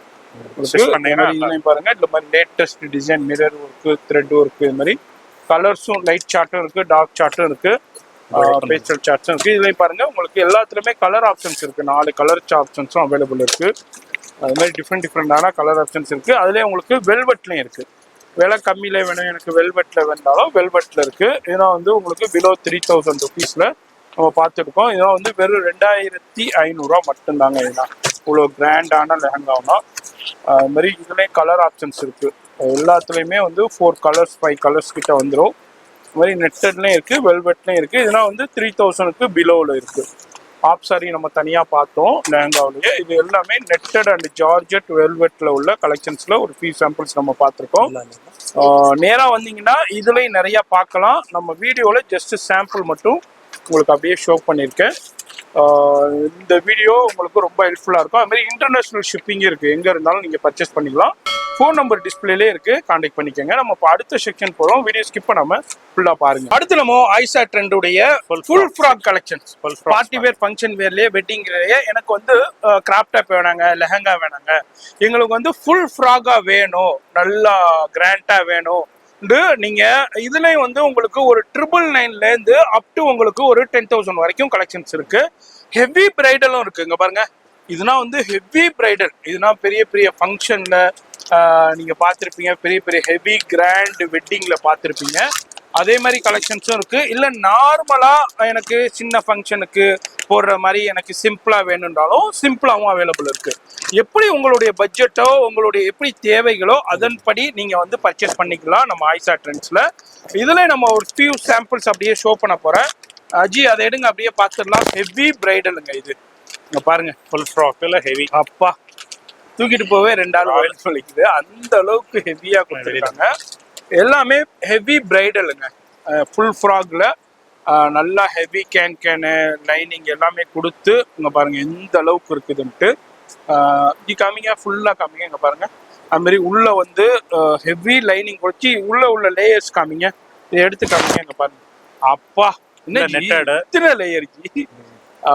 பாருங்க இந்த மாதிரி latest design, mirror work, thread work, இது மாதிரி கலர்ஸும் லைட் சார்ட்டும் இருக்கு, டார்க் சார்ட்டும் இருக்கு, பேஸ்டல் சார்ட்ஸும் இருக்கு. இதுலயும் பாருங்க உங்களுக்கு எல்லாத்துலயுமே கலர் ஆப்ஷன்ஸ் இருக்கு. 4 கலர் ஆப்ஷன்ஸும் அவைலபிள் இருக்கு. அது மாதிரி டிஃப்ரெண்டான கலர் ஆப்ஷன்ஸ் இருக்கு. அதுலேயே உங்களுக்கு வெல்வெட்லையும் இருக்கு. விலை கம்மியில வேணும் எனக்கு வெல்வெட்ல வேணாலும் வெல்வெட்ல இருக்கு. இதெல்லாம் வந்து உங்களுக்கு பிலோ 3000 ருபீஸ்ல நம்ம பார்த்துருக்கோம். இதெல்லாம் வந்து வெறும் 2500 மட்டும்தாங்க. இதுதான் இவ்வளோ கிராண்டான லெஹங்காவுனா. அது மாதிரி இதுலேயும் கலர் ஆப்ஷன்ஸ் இருக்கு. எல்லாத்துலேயுமே வந்து 4 கலர்ஸ் 5 கலர்ஸ் கிட்ட வந்துடும். இது மாதிரி நெட்டட்லேயும் இருக்கு, வெல்வெட்லையும் இருக்கு. இதெல்லாம் வந்து 3000க்கு பிலோவில் இருக்கு. ஆப் சாரி நம்ம தனியாக பார்த்தோம் லெஹங்காவிலேயே. இது எல்லாமே நெட்டட் அண்ட் ஜார்ஜெட் வெல்வெட்ல உள்ள கலெக்ஷன்ஸ்ல ஒரு ஃபியூ சாம்பிள்ஸ் நம்ம பார்த்துருக்கோம். நேராக வந்தீங்கன்னா இதுலேயும் நிறைய பார்க்கலாம். நம்ம வீடியோவில் ஜஸ்ட் சாம்பிள் மட்டும் உங்களுக்கு அப்படியே ஷோ பண்ணியிருக்கேன். இந்த வீடியோ உங்களுக்கு ரொம்ப ஹெல்ப்ஃபுல்லாக இருக்கும். அது மாதிரி இன்டர்நேஷனல் ஷிப்பிங் இருக்குது, எங்கே இருந்தாலும் நீங்கள் பர்ச்சேஸ் பண்ணிக்கலாம். ஃபோன் நம்பர் டிஸ்பிளேலே இருக்குது, கான்டாக்ட் பண்ணிக்கோங்க. நம்ம இப்போ அடுத்த செக்ஷன் போகிறோம். வீடியோ ஸ்கிப் பண்ணாமல் ஃபுல்லாக பாருங்க. அடுத்து நம்ம ஆயிஷா ட்ரெண்டுடைய full frock collections, party wear function வேர்லேயே வெட்டிங்லேயே எனக்கு வந்து கிராப் டாப் வேணாங்க, லெஹங்கா வேணாங்க, எங்களுக்கு வந்து ஃபுல் ஃப்ராகாக வேணும், நல்லா கிராண்டாக வேணும். நீங்க இதுலயும் வந்து உங்களுக்கு ஒரு 999லேருந்து அப் டு உங்களுக்கு ஒரு 10,000 வரைக்கும் கலெக்ஷன்ஸ் இருக்கு. ஹெவி பிரைடலும் இருக்கு. இங்க பாருங்க, இதுனா வந்து ஹெவி பிரைடல். இதுனா பெரிய பெரிய ஃபங்க்ஷன்ல நீங்க பார்த்துருப்பீங்க, பெரிய பெரிய ஹெவி கிராண்ட் வெட்டிங்ல பார்த்துருப்பீங்க. அதே மாதிரி கலெக்ஷன்ஸும் இருக்கு. இல்லை நார்மலா எனக்கு சின்ன ஃபங்க்ஷனுக்கு போடுற மாதிரி எனக்கு சிம்பிளா வேணும்னாலும் சிம்பிளாவும் அவைலபிள் இருக்கு. எப்படி உங்களுடைய பட்ஜெட்டோ உங்களுடைய எப்படி தேவைகளோ அதன்படி நீங்க வந்து பர்ச்சேஸ் பண்ணிக்கலாம் நம்ம ஆயிஷா ட்ரெண்ட்ஸ்ல. இதுல நம்ம ஒரு ஃபியூ சாம்பிள்ஸ் அப்படியே ஷோ பண்ண போறேன். அஜி அதை எடுங்க, அப்படியே பார்த்துடலாம். ஹெவி பிரைடலுங்க இது. இங்க பாருங்க, ஃபுல் ஃப்ராக்ல ஹெவி. அப்பா தூக்கிட்டு போவே 2 ஆள் ஆயில் சொல்லிக்குது, அந்த அளவுக்கு ஹெவியா கொடுத்துருக்காங்க. எல்லாமே ஹெவி பிரைடலுங்க. ஃபுல் ஃப்ராக்ல நல்லா ஹெவி கேனு லைனிங் எல்லாமே கொடுத்து இங்க பாருங்க எந்த அளவுக்கு இருக்குதுன்ட்டு. இது காமிங்க, ஃபுல்லா காமிங்க. இங்க பாருங்க, அது மாதிரி உள்ள வந்து ஹெவி லைனிங் கொடுத்து உள்ள லேயர்ஸ் காமிங்க. இதை எடுத்து காமிங்க. இங்க பாருங்க, அப்பா என்ன இத்தனை லேயர்.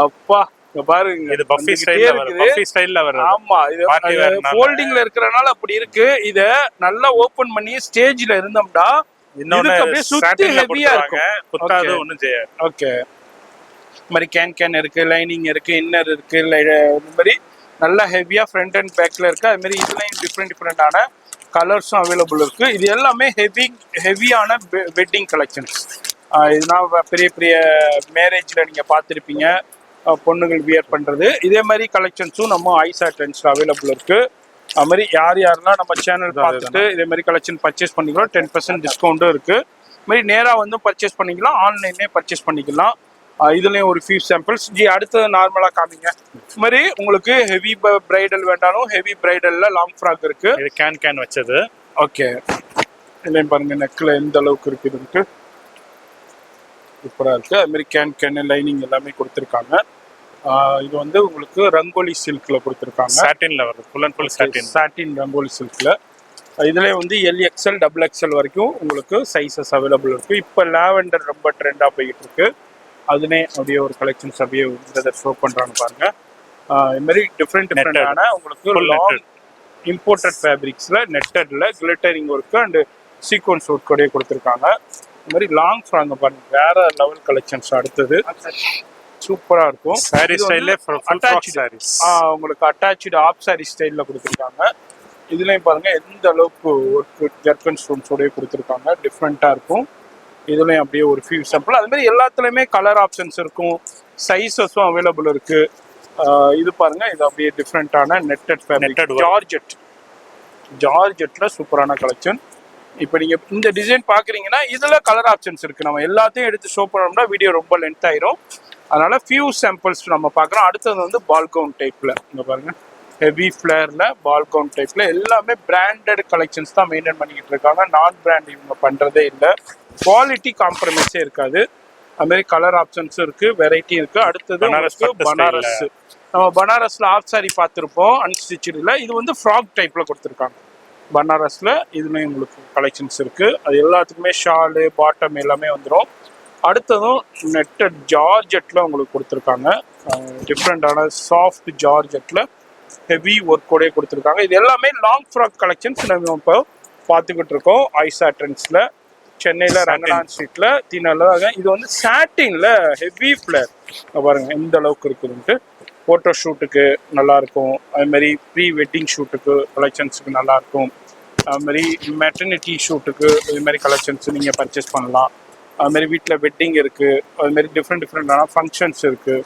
அப்பா இங்க பாருங்க, இது பஃபி ஸ்டைல்ல வருது. ஆமா, இது ஃபோல்டிங்ல இருக்கறனால அப்படி இருக்கு. இத நல்லா ஓபன் பண்ணி ஸ்டேஜ்ல இருந்தோம்டா இன்னொன்னு அப்படியே சுத்தி ஹெவியா இருக்கு, குத்தாது ஒண்ணும் செய்யாது. ஓகே, இந்த மாதிரி கேன் இருக்கு, லைனிங் இருக்கு, இன்னர் இருக்கு, இந்த மாதிரி நல்லா ஹெவியா ஃப்ரண்ட் அண்ட் பேக்ல இருக்கு. அது மாதிரி இதுலயும் டிஃப்ரெண்டான கலர்ஸும் அவைலபிள் இருக்கு. இது எல்லாமே ஹெவியான வெட்டிங் கலெக்ஷன்ஸ். இதுனா பெரிய பெரிய மேரேஜ்ல நீங்க பார்த்துருப்பீங்க, பொண்ணுகள் வியர் பண்றது. இதே மாதிரி கலெக்ஷன்ஸும் நம்ம ஐசா ட்ரெண்ட்ஸ்ல அவைலபிள் இருக்கு. அது மாதிரி யாரெல்லாம் நம்ம சேனல் பார்த்துட்டு இதே மாதிரி கலெக்ஷன் பர்ச்சேஸ் பண்ணிக்கலாம் 10% டிஸ்கவுண்ட்டும் இருக்கு. இது மாதிரி நேரா வந்து பர்ச்சேஸ் பண்ணிக்கலாம், ஆன்லைன்லேயே பர்ச்சேஸ் பண்ணிக்கலாம். இதுலயும் ஒரு ஃபியூ சாம்பிள்ஸ். அடுத்தது நார்மலா காமிங்க. இது மாதிரி உங்களுக்கு ஹெவி பிரைடல் வேண்டாலும் ஹெவி பிரைடல்ல லாங் ஃப்ராக் இருக்கு. இது கேன் வச்சது. ஓகே, இல்லையும் பாருங்க நெக்ல எந்த அளவுக்கு இருக்குதுன்ட்டு சூப்பரா இருக்கு. அது மாதிரி கேன் லைனிங் எல்லாமே கொடுத்துருக்காங்க. இது வந்து உங்களுக்கு ரங்கோலி சில்க்ல கொடுத்துருக்காங்க. சாட்டின்ல வருது, ஃபுல் அண்ட் ஃபுல் சாட்டின் ரங்கோலி சில்க்ல. இதுல வந்து LXL XXL வரைக்கும் உங்களுக்கு சைஸஸ் அவைலபிள் இருக்கு. இப்போ லாவெண்டர் ரொம்ப ட்ரெண்டா போயிட்டு இருக்கு. அதுனே அப்படியே ஒரு கலெக்ஷன்ஸ் அப்படியே ஷோ பண்றாங்க பாருங்க. இது மாதிரி டிஃப்ரெண்டான உங்களுக்கு லாங் இம்போர்ட்டட் ஃபேப்ரிக்ஸ்ல நெட்டட்ல glittering work and sequins work கூட கொடுத்துருக்காங்க. இந்த மாதிரி லாங் ஃப்ராக் பாருங்க, வேற லெவல் கலெக்ஷன்ஸ். அடுத்தது சூப்பரா இருக்கும். சாரி ஸ்டைல்ல சாரீஸ் உங்களுக்கு அட்டாச்டு ஆப் சாரி ஸ்டைல்ல கொடுத்துருக்காங்க. இதுலயும் பாருங்க எந்த அளவுக்கு ஒர்க் ஜர்கன் ஸ்டோன்ஸோடய கொடுத்துருக்காங்க. டிஃப்ரெண்டா இருக்கும். இதுலயும் அப்படியே ஒரு ஃபியூ சாம்பிள். அது மாதிரி எல்லாத்துலயுமே கலர் ஆப்ஷன்ஸ் இருக்கும், சைஸஸும் அவைலபிள் இருக்கு. இது பாருங்க, இது அப்படியே டிஃப்ரெண்டான நெட்டட் ஃபேப்ரிக் ஜார்ஜெட்ல சூப்பரான கலெக்ஷன். இப்போ நீங்க இந்த டிசைன் பாக்குறீங்கன்னா இதுல கலர் ஆப்ஷன்ஸ் இருக்கு. நம்ம எல்லாத்தையும் எடுத்து ஷோ பண்ணோம்னா வீடியோ ரொம்ப லென்த் ஆயிரும். அதனால ஃபியூ சாம்பிள்ஸ் நம்ம பார்க்குறோம். அடுத்தது வந்து பால்கவுன் டைப்ல இங்க பாருங்க, ஹெவி ஃபிளேர்ல பால்கவுன் டைப்ல எல்லாமே பிராண்டட் கலெக்ஷன்ஸ் தான் மெயின்டைன் பண்ணிக்கிட்டு இருக்காங்க. நான் பிராண்ட் இவங்க பண்றதே இல்லை. குவாலிட்டி காம்ப்ரமைஸே இருக்காது. அது மாதிரி கலர் ஆப்ஷன்ஸும் இருக்கு, வெரைட்டி இருக்கு. அடுத்தது பனாரஸ். நம்ம பனாரஸ்ல ஆஃப் சாரி பார்த்துருப்போம் அன்ஸ்டிச்சில். இது வந்து ஃப்ராக் டைப்ல கொடுத்துருக்காங்க பனாரஸ்ல. இதுலயும் உங்களுக்கு கலெக்ஷன்ஸ் இருக்கு. அது எல்லாத்துக்குமே ஷாலு பாட்டம் எல்லாமே வந்துடும். அடுத்ததும் நெட்டட் ஜார்ஜெட்ல உங்களுக்கு கொடுத்துருக்காங்க. டிஃப்ரெண்டான சாஃப்ட் ஜார்ஜெட்ல ஹெவி ஒர்க்கோடே கொடுத்துருக்காங்க. இது எல்லாமே லாங் ஃப்ராக் கலெக்ஷன்ஸ் நம்ம இப்போ பார்த்துக்கிட்டு இருக்கோம் ஐசா ட்ரெண்ட்ஸ்ல. சென்னையில் ரங்கநாத் ஸ்ட்ரீட்ல தீனல்ல. இது வந்து சாட்டின்ல ஹெவி ஃபிளேர் பாருங்க எந்த அளவுக்கு இருக்குதுன்ட்டு. ஃபோட்டோ ஷூட்டுக்கு நல்லா இருக்கும். அது மாதிரி ப்ரீ வெட்டிங் ஷூட்டுக்கு கலெக்ஷன்ஸுக்கு நல்லா இருக்கும். அது மாதிரி மெட்டர்னிட்டி ஷூட்டுக்கு இது மாதிரி கலெக்ஷன்ஸ் நீங்கள் பர்ச்சேஸ் பண்ணலாம். அது மாதிரி வீட்டில் வெட்டிங் இருக்கு. அது மாதிரி டிஃப்ரெண்டான ஃபங்க்ஷன்ஸ் இருக்கு.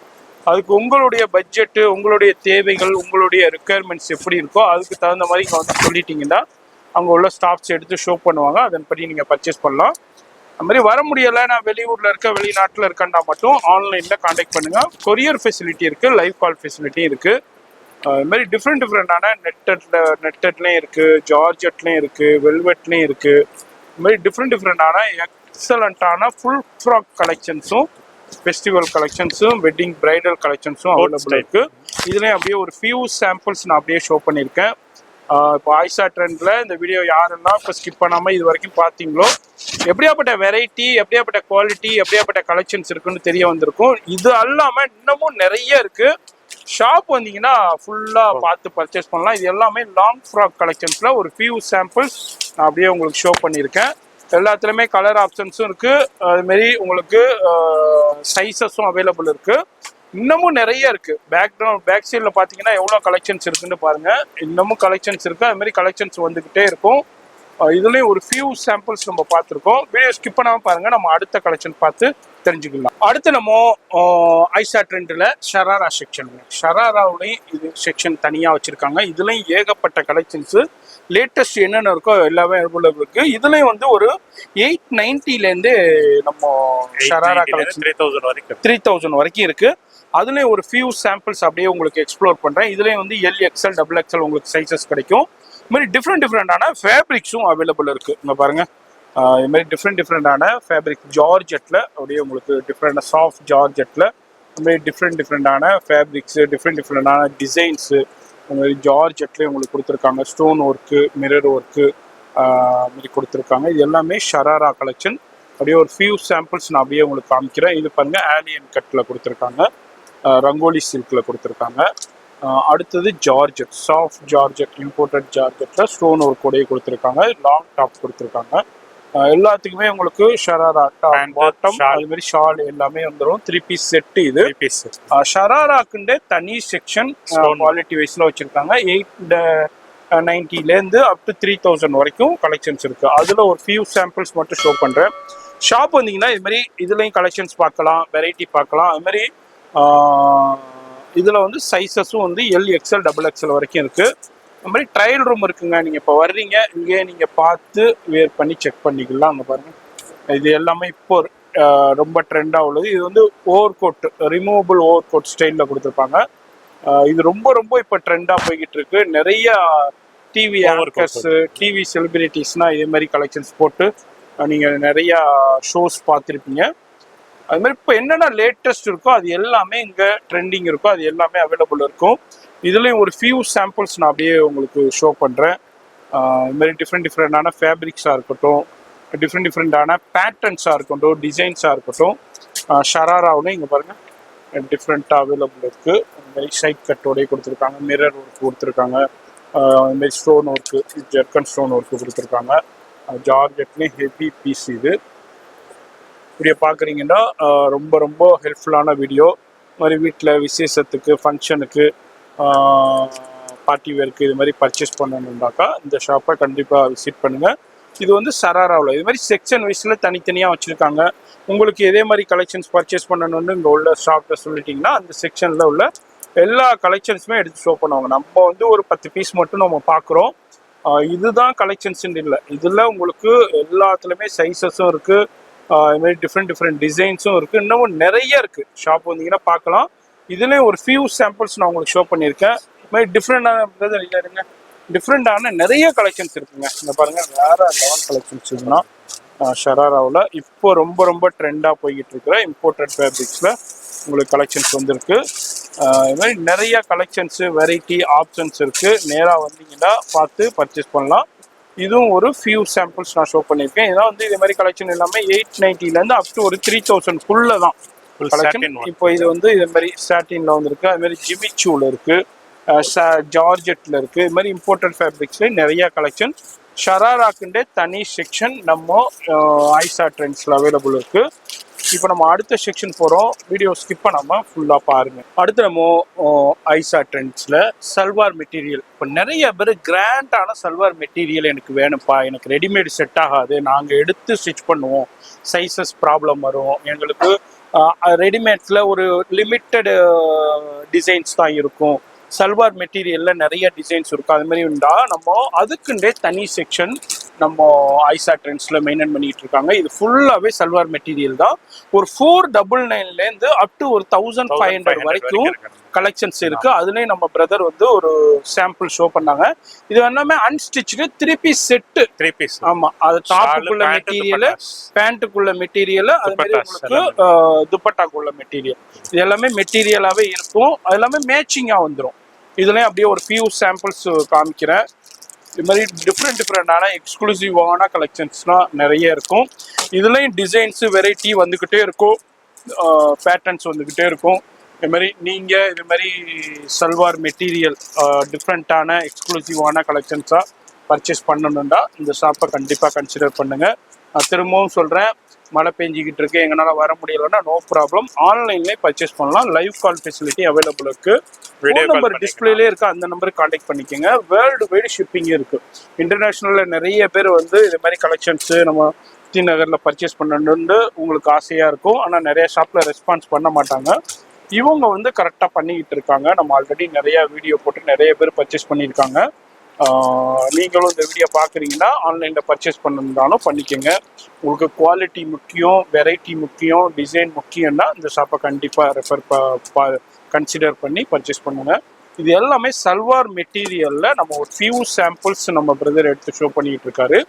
அதுக்கு உங்களுடைய பட்ஜெட்டு, உங்களுடைய தேவைகள், உங்களுடைய ரெக்குயர்மெண்ட்ஸ் எப்படி இருக்கோ அதுக்கு தகுந்த மாதிரி இங்கே வந்து சொல்லிட்டீங்கன்னா அங்கே உள்ள ஸ்டாஃப்ஸ் எடுத்து ஷோ பண்ணுவாங்க. அதன்படி நீங்கள் பர்ச்சேஸ் பண்ணலாம். அது மாதிரி வர முடியலை, நான் வெளியூரில் இருக்க வெளிநாட்டில் இருக்கேன்னா மட்டும் ஆன்லைனில் காண்டாக்ட் பண்ணுங்கள். கொரியர் ஃபெசிலிட்டி இருக்குது, லைவ் கால் ஃபெசிலிட்டி இருக்குது. இது மாதிரி டிஃப்ரெண்டான நெட்டட்லேயும் இருக்குது, ஜார்ஜெட்லேயும் இருக்குது, வெல்வெட்லேயும் இருக்குது. இது மாதிரி டிஃப்ரெண்டான எக்ஸலண்ட்டான ஃபுல் ஃப்ராக் கலெக்ஷன்ஸும் ஃபெஸ்டிவல் கலெக்ஷன்ஸும் வெட்டிங் பிரைடல் கலெக்ஷன்ஸும் அவைலபிள் இருக்குது. இதுலேயும் அப்படியே ஒரு ஃபியூ சாம்பிள்ஸ் நான் அப்படியே ஷோ பண்ணியிருக்கேன். இப்போ ஆயிஷா ட்ரெண்ட்ல இந்த வீடியோ யாரெல்லாம் இப்போ ஸ்கிப் பண்ணாமல் இது வரைக்கும் பார்த்தீங்களோ எப்படியாப்பட்ட வெரைட்டி, எப்படியாப்பட்ட குவாலிட்டி, எப்படியாப்பட்ட கலெக்ஷன்ஸ் இருக்குன்னு தெரிய வந்திருக்கும். இது அல்லாமல் இன்னமும் நிறைய இருக்கு. ஷாப் வந்தீங்கன்னா ஃபுல்லாக பார்த்து பர்ச்சேஸ் பண்ணலாம். இது எல்லாமே லாங் ஃப்ராக் கலெக்ஷன்ஸ்ல ஒரு ஃபியூ சாம்பிள்ஸ் நான் அப்படியே உங்களுக்கு ஷோ பண்ணியிருக்கேன். எல்லாத்துலேயுமே கலர் ஆப்ஷன்ஸும் இருக்கு. அதுமாரி உங்களுக்கு சைஸஸும் அவைலபிள் இருக்கு. இன்னமும் நிறைய இருக்கு. பேக் சைடில் பார்த்தீங்கன்னா எவ்வளோ கலெக்ஷன்ஸ் இருக்குன்னு பாருங்க. இன்னமும் கலெக்ஷன்ஸ் இருக்கு. அது மாதிரி கலெக்ஷன்ஸ் வந்துகிட்டே இருக்கும். இதுலேயும் ஒரு ஃபியூ சாம்பிள்ஸ் நம்ம பார்த்துருக்கோம். வீடியோ ஸ்கிப் பண்ணாமல் பாருங்க, நம்ம அடுத்த கலெக்ஷன் பார்த்து தெரிஞ்சுக்கலாம். அடுத்து நம்ம ஐசா ட்ரெண்டில் ஷராரா செக்ஷன், ஷராராவுலையும் இது செக்ஷன் தனியாக வச்சிருக்காங்க. இதுலையும் ஏகப்பட்ட கலெக்ஷன்ஸு லேட்டஸ்ட் என்னென்ன இருக்கோ எல்லாமே அவைலபிள் இருக்கு. இதுலேயும் வந்து ஒரு 890லேருந்து நம்ம ஷராரா கலெக்ஷன் 3000 வரைக்கும் இருக்கு. அதுலேயும் ஒரு ஃபியூ சாம்பிள்ஸ் அப்படியே உங்களுக்கு எக்ஸ்ப்ளோர் பண்ணுறேன். இதுலேயும் வந்து LXL XXL உங்களுக்கு சைஸஸ் கிடைக்கும். இது மாதிரி டிஃப்ரெண்டான ஃபேப்ரிக்ஸும் அவைலபிள் இருக்குது. இங்கே பாருங்கள், இது மாதிரி டிஃப்ரெண்டான ஃபேப்ரிக் ஜார்ஜெட்டில் அப்படியே உங்களுக்கு டிஃப்ரெண்டான சாஃப்ட் ஜார்ஜெட்டில் இது மாதிரி டிஃப்ரெண்டான ஃபேப்ரிக்ஸு, டிஃப்ரெண்டான டிசைன்ஸு இந்த மாதிரி ஜார்ஜெட்லேயே உங்களுக்கு கொடுத்துருக்காங்க. ஸ்டோன் ஒர்க்கு, மிரர் ஒர்க்கு மாதிரி கொடுத்துருக்காங்க. இது எல்லாமே ஷராரா கலெக்ஷன். அப்படியே ஒரு ஃபியூ சாம்பிள்ஸ் நான் அப்படியே உங்களுக்கு காமிக்கிறேன். இது பாருங்கள், ஆலியன் கட்டில் கொடுத்துருக்காங்க, ரங்கோலி சில்கில் கொடுத்துருக்காங்க. அடுத்தது ஜார்ஜெட், சாஃப்ட் ஜார்ஜெட், இம்போர்ட்டட் ஜார்ஜெட்டில் ஸ்டோன் ஒர்க் கூடயே கொடுத்துருக்காங்க. லாங் டாப் கொடுத்துருக்காங்க. எல்லாத்துக்குமே உங்களுக்கு ஷராரா டாப், பாட்டம், அது மாதிரி ஷால் எல்லாமே வந்துடும். 3 பீஸ் செட்டு. இது ஷராராக்குண்டே தனி செக்ஷன் குவாலிட்டி வைஸ்ல வச்சிருக்காங்க. 890லேருந்து அப் டு 3000 வரைக்கும் கலெக்ஷன்ஸ் இருக்கு. அதுல ஒரு ஃபியூ சாம்பிள்ஸ் மட்டும் ஷோ பண்றேன். ஷாப் வந்தீங்கன்னா இது மாதிரி இதுலயும் கலெக்ஷன்ஸ் பார்க்கலாம், வெரைட்டி பார்க்கலாம். அது மாதிரி இதில் வந்து சைஸஸும் வந்து எல் எக்ஸ்எல் டபுள் எக்ஸ்எல் வரைக்கும் இருக்குது. அது மாதிரி ட்ரையல் ரூம் இருக்குங்க. நீங்கள் இப்போ வர்றீங்க, இங்கே நீங்கள் பார்த்து வேர் பண்ணி செக் பண்ணிக்கலாம். அங்கே பாருங்கள், இது எல்லாமே இப்போ ரொம்ப ட்ரெண்டாக உள்ளது. இது வந்து over coat, removable over coat ஸ்டைலில் கொடுத்துருப்பாங்க. இது ரொம்ப ரொம்ப இப்போ ட்ரெண்டாக போய்கிட்டு இருக்கு. நிறைய டிவி ஆங்கர்ஸ், டிவி செலிபிரிட்டிஸ்னால் இதே மாதிரி கலெக்ஷன்ஸ் போட்டு நீங்கள் நிறையா ஷோஸ் பார்த்துருப்பீங்க. அது மாதிரி இப்போ என்னென்ன லேட்டஸ்ட் இருக்கோ அது எல்லாமே இங்கே ட்ரெண்டிங் இருக்கோ அது எல்லாமே அவைலபிள் இருக்கும். இதுலேயும் ஒரு ஃபியூ சாம்பிள்ஸ் நான் அப்படியே உங்களுக்கு ஷோ பண்ணுறேன். இதுமாதிரி டிஃப்ரெண்டான ஃபேப்ரிக்ஸாக இருக்கட்டும், டிஃப்ரெண்டான பேட்டர்ன்ஸாக இருக்கட்டும், டிசைன்ஸாக இருக்கட்டும். ஷராராவில் இங்கே பாருங்கள் டிஃப்ரெண்ட்டாக அவைலபிள் இருக்குது. அதுமாதிரி சைட் கட்டோடய கொடுத்துருக்காங்க, மிரர் ஒர்க் கொடுத்துருக்காங்க, அதுமாதிரி ஸ்டோன் ஒர்க்கு, ஜெர்கன் ஸ்டோன் ஒர்க்கு கொடுத்துருக்காங்க. ஜார்ஜெட்லேயும் ஹெவி பீஸ். இது இப்படியே பார்க்குறீங்கன்னா ரொம்ப ரொம்ப ஹெல்ப்ஃபுல்லான வீடியோ. மாதிரி வீட்டில் விசேஷத்துக்கு, ஃபங்க்ஷனுக்கு, பார்ட்டி வேருக்கு இது மாதிரி பர்ச்சேஸ் பண்ணணுன்னாக்கா இந்த ஷாப்பை கண்டிப்பாக விசிட் பண்ணுங்கள். இது வந்து சராராவில் இது மாதிரி செக்ஷன் வைஸில் தனித்தனியாக வச்சுருக்காங்க. உங்களுக்கு இதே மாதிரி கலெக்ஷன்ஸ் பர்ச்சேஸ் பண்ணணுன்னு இங்கே உள்ள ஷாப்பில் சொல்லிட்டிங்கன்னா அந்த செக்ஷனில் உள்ள எல்லா கலெக்ஷன்ஸுமே எடுத்து ஷோ பண்ணுவாங்க. நம்ம வந்து ஒரு 10 பீஸ் மட்டும் நம்ம பார்க்குறோம். இதுதான் கலெக்ஷன்ஸுன்னு இல்லை, இதில் உங்களுக்கு எல்லாத்துலேயுமே சைஸஸும் இருக்குது. இது மாதிரி டிஃப்ரெண்ட் டிசைன்ஸும் இருக்குது. இன்னமும் நிறைய இருக்குது. ஷாப் வந்தீங்கன்னா பார்க்கலாம். இதுலேயும் ஒரு ஃபியூ சாம்பிள்ஸ் நான் உங்களுக்கு ஷோ பண்ணியிருக்கேன். இது மாதிரி டிஃப்ரெண்டான நிறைய கலெக்ஷன்ஸ் இருக்குங்க. இங்கே பாருங்கள், வேறு லெவல் கலெக்ஷன்ஸ் இருக்குன்னா ஷராராவில் இப்போ ரொம்ப ரொம்ப ட்ரெண்டாக போய்கிட்டு இருக்கிற இம்போர்ட்டட் ஃபேப்ரிக்ஸில் உங்களுக்கு கலெக்ஷன்ஸ் வந்துருக்கு. இது மாதிரி நிறைய கலெக்ஷன்ஸு, வெரைட்டி, ஆப்ஷன்ஸ் இருக்குது. நேராக வந்தீங்கன்னா பார்த்து பர்ச்சேஸ் பண்ணலாம். இதுவும் ஒரு ஃபியூ சாம்பிள்ஸ் நான் ஷோ பண்ணியிருக்கேன். இதெல்லாம் வந்து இதே மாதிரி கலெக்ஷன் எல்லாமே 890 அப் டு ஒரு 3000 தான் கலெக்ஷன். இப்போ இது வந்து இது மாதிரி சாட்டினில் வந்துருக்கு, அது மாதிரி ஜிமிச்சூவில் இருக்குது, ஜார்ஜெட்டில் இருக்குது. இது மாதிரி இம்போர்ட்டட் ஃபேப்ரிக்ஸ்லேயும் நிறையா கலெக்ஷன். ஷராராக்குண்டே தனி செக்ஷன் நம்ம ஐசா ட்ரெண்ட்ஸில் அவைலபிள் இருக்குது. இப்போ நம்ம அடுத்த செக்ஷன் போகிறோம். வீடியோ ஸ்கிப் பண்ணாமல் ஃபுல்லாக பாருங்கள். அடுத்து நம்ம ஐசா ட்ரெண்ட்ஸில் சல்வார் மெட்டீரியல். இப்போ நிறைய பேர் கிராண்டான சல்வார் மெட்டீரியல் எனக்கு வேணும்ப்பா, எனக்கு ரெடிமேட் செட் ஆகாது, நாங்கள் எடுத்து ஸ்டிச் பண்ணுவோம், சைஸஸ் ப்ராப்ளம் வரும், எங்களுக்கு ரெடிமேட்ஸில் ஒரு லிமிட்டடு டிசைன்ஸ் தான் இருக்கும், சல்வார் மெட்டீரியலில் நிறைய டிசைன்ஸ் இருக்கும், அது மாதிரி உண்டா நம்ம அதுக்குண்டே தனி செக்ஷன் நம்ம ஐசா ட்ரெண்ட்ஸில் மெயின்டைன் பண்ணிட்டு இருக்காங்க. இது ஃபுல்லாகவே சல்வார் மெட்டீரியல் தான். ஒரு 499 அப் டு ஒரு 1500 வரைக்கும் கலெக்ஷன்ஸ் இருக்கு. அதுலேயும் நம்ம பிரதர் வந்து ஒரு சாம்பிள் ஷோ பண்ணாங்க. இது எல்லாமே அன்ஸ்டிச்சு 3 பீஸ் செட்டு. 3 பீஸ். ஆமாம், அது டாப்புக்குள்ள மெட்டீரியல், பேண்ட்டுக்குள்ள மெட்டீரியல், அது மாதிரி உங்களுக்கு துப்பட்டாக்குள்ள மெட்டீரியல், இது எல்லாமே மெட்டீரியலாகவே இருக்கும். அது எல்லாமே மேட்சிங்காக வந்துடும். இதுலேயும் அப்படியே ஒரு ஃபியூ சாம்பிள்ஸ் காமிக்கிறேன். இது மாதிரி டிஃப்ரெண்டான எக்ஸ்க்ளூசிவான கலெக்ஷன்ஸ்லாம் நிறைய இருக்கும். இதுலேயும் டிசைன்ஸு, வெரைட்டி வந்துக்கிட்டே இருக்கும், பேட்டர்ன்ஸ் வந்துக்கிட்டே இருக்கும். இது மாதிரி நீங்கள் இது மாதிரி சல்வார் மெட்டீரியல் டிஃப்ரெண்ட்டான எக்ஸ்க்ளூசிவான கலெக்ஷன்ஸாக பர்ச்சேஸ் பண்ணணுன்னா இந்த ஷாப்பை கண்டிப்பாக கன்சிடர் பண்ணுங்கள். நான் திரும்பவும் சொல்கிறேன், மழை பெஞ்சிக்கிட்டு இருக்கு, எங்களால் வர முடியலைன்னா நோ ப்ராப்ளம், ஆன்லைன்லேயே பர்ச்சேஸ் பண்ணலாம். லைவ் கால் ஃபெசிலிட்டி அவைலபிள் இருக்குது. ஃபோன் நம்பர் டிஸ்பிளேலே இருக்குது, அந்த நம்பருக்கு கான்டாக்ட் பண்ணிக்கோங்க. வேர்ல்டு வைடு ஷிப்பிங்கும் இருக்குது. இன்டர்நேஷ்னலில் நிறைய பேர் வந்து இது மாதிரி கலெக்ஷன்ஸு நம்ம டி நகரில் பர்ச்சேஸ் பண்ணணுன்னு உங்களுக்கு ஆசையாக இருக்கும். ஆனால் நிறைய ஷாப்பில் ரெஸ்பான்ஸ் பண்ண மாட்டாங்க. இவங்க வந்து கரெக்டாக பண்ணிக்கிட்டு இருக்காங்க. நம்ம ஆல்ரெடி நிறையா வீடியோ போட்டு நிறைய பேர் பர்ச்சேஸ் பண்ணியிருக்காங்க. நீங்களும் இந்த வீடியோ பார்க்குறீங்கன்னா ஆன்லைனில் பர்ச்சேஸ் பண்ணிருந்தாலும் பண்ணிக்கோங்க. உங்களுக்கு குவாலிட்டி முக்கியம், வெரைட்டி முக்கியம், டிசைன் முக்கியம்னா இந்த ஷாப்பை கண்டிப்பாக கன்சிடர் பண்ணி பர்ச்சேஸ் பண்ணுங்கள். இது எல்லாமே சல்வார் மெட்டீரியலில் நம்ம ஒரு ஃபியூ சாம்பிள்ஸ் நம்ம பிரதர் எடுத்து ஷோ பண்ணிக்கிட்டு இருக்காரு.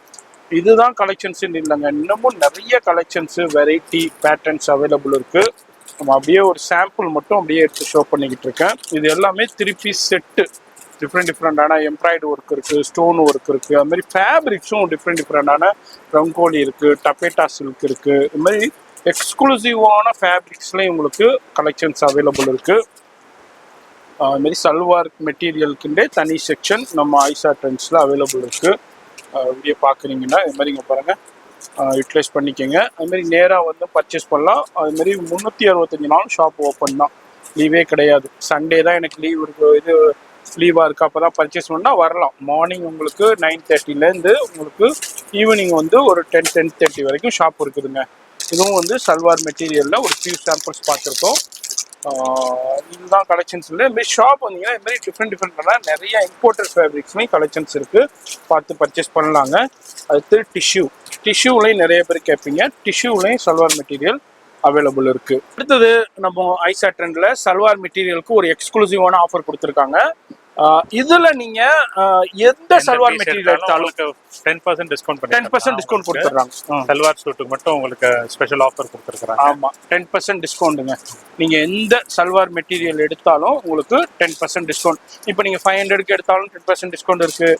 இதுதான் கலெக்ஷன்ஸுன்னு இல்லைங்க, இன்னமும் நிறைய கலெக்ஷன்ஸு, வெரைட்டி, பேட்டர்ன்ஸ் அவைலபிள் இருக்குது. நம்ம அப்படியே ஒரு சாம்பிள் மட்டும் அப்படியே எடுத்து ஷோ பண்ணிக்கிட்டு இருக்கேன். இது எல்லாமே 3 பீஸ் செட்டு. டிஃப்ரெண்டான எம்ப்ராய்டு ஒர்க் இருக்குது, ஸ்டோன் ஒர்க் இருக்குது, அது மாதிரி ஃபேப்ரிக்ஸும் டிஃப்ரெண்டான ரங்கோலி இருக்குது, டப்பேட்டா சில்க் இருக்குது. இது மாதிரி எக்ஸ்க்ளூசிவான ஃபேப்ரிக்ஸ்லேயும் உங்களுக்கு கலெக்ஷன்ஸ் அவைலபிள் இருக்குது. அதுமாரி சல்வார் மெட்டீரியலுக்குண்டே தனி செக்ஷன் நம்ம ஐசா ட்ரெண்ட்ஸில் அவைலபிள் இருக்குது. வீடியோ பார்க்குறீங்கன்னா இது மாதிரி இங்கே பாருங்கள், யூட்டிலைஸ் பண்ணிக்கோங்க. அதுமாரி நேராக வந்து பர்ச்சேஸ் பண்ணலாம். அதுமாரி 365 நாள் ஷாப் ஓப்பன் தான், லீவே கிடையாது. சண்டே தான் எனக்கு லீவ் இருக்குது, இது லீவாக இருக்குது, அப்போ தான் பர்ச்சேஸ் பண்ணால் வரலாம். மார்னிங் உங்களுக்கு 9:30லேருந்து உங்களுக்கு ஈவினிங் வந்து ஒரு 10-10:30 வரைக்கும் ஷாப் இருக்குதுங்க. இதுவும் வந்து சல்வார் மெட்டீரியலில் ஒரு ஃபியூ சாம்பிள்ஸ் பார்த்துருக்கோம். இதுதான் கலெக்ஷன்ஸ் இல்லை. இதுமாதிரி ஷாப் வந்தீங்கன்னா இதுமாதிரி டிஃப்ரெண்டான நிறைய இம்போர்ட்டட் ஃபேப்ரிக்ஸ்மே கலெக்ஷன்ஸ் இருக்குது, பார்த்து பர்ச்சேஸ் பண்ணலாங்க. அடுத்து டிஷ்யூலையும் நிறைய பேர் கேட்பீங்க, டிஷ்யூலையும் சல்வார் மெட்டீரியல் அவைலபிள் இருக்குது. அடுத்தது நம்ம ஐசா ட்ரெண்டில் சல்வார் மெட்டீரியலுக்கு ஒரு எக்ஸ்க்ளூசிவான ஆஃபர் கொடுத்துருக்காங்க. இதுல நீங்க எந்த சல்வார் மெட்டீரியல் எடுத்தாலும் 10% டிஸ்கவுண்ட் 10% டிஸ்கவுண்ட் கொடுத்துறாங்க. சல்வார் சூட்டுக்கு மட்டும் உங்களுக்கு ஸ்பெஷல் ஆஃபர் கொடுத்துருக்காங்க. ஆமா, 10% டிஸ்கவுண்ட்டுங்க. நீங்க எந்த சல்வார் மெட்டீரியல் எடுத்தாலும் உங்களுக்கு 10% டிஸ்கவுண்ட். இப்போ நீங்க 500க்கு எடுத்தாலும் 10% டிஸ்கவுண்ட் இருக்கு,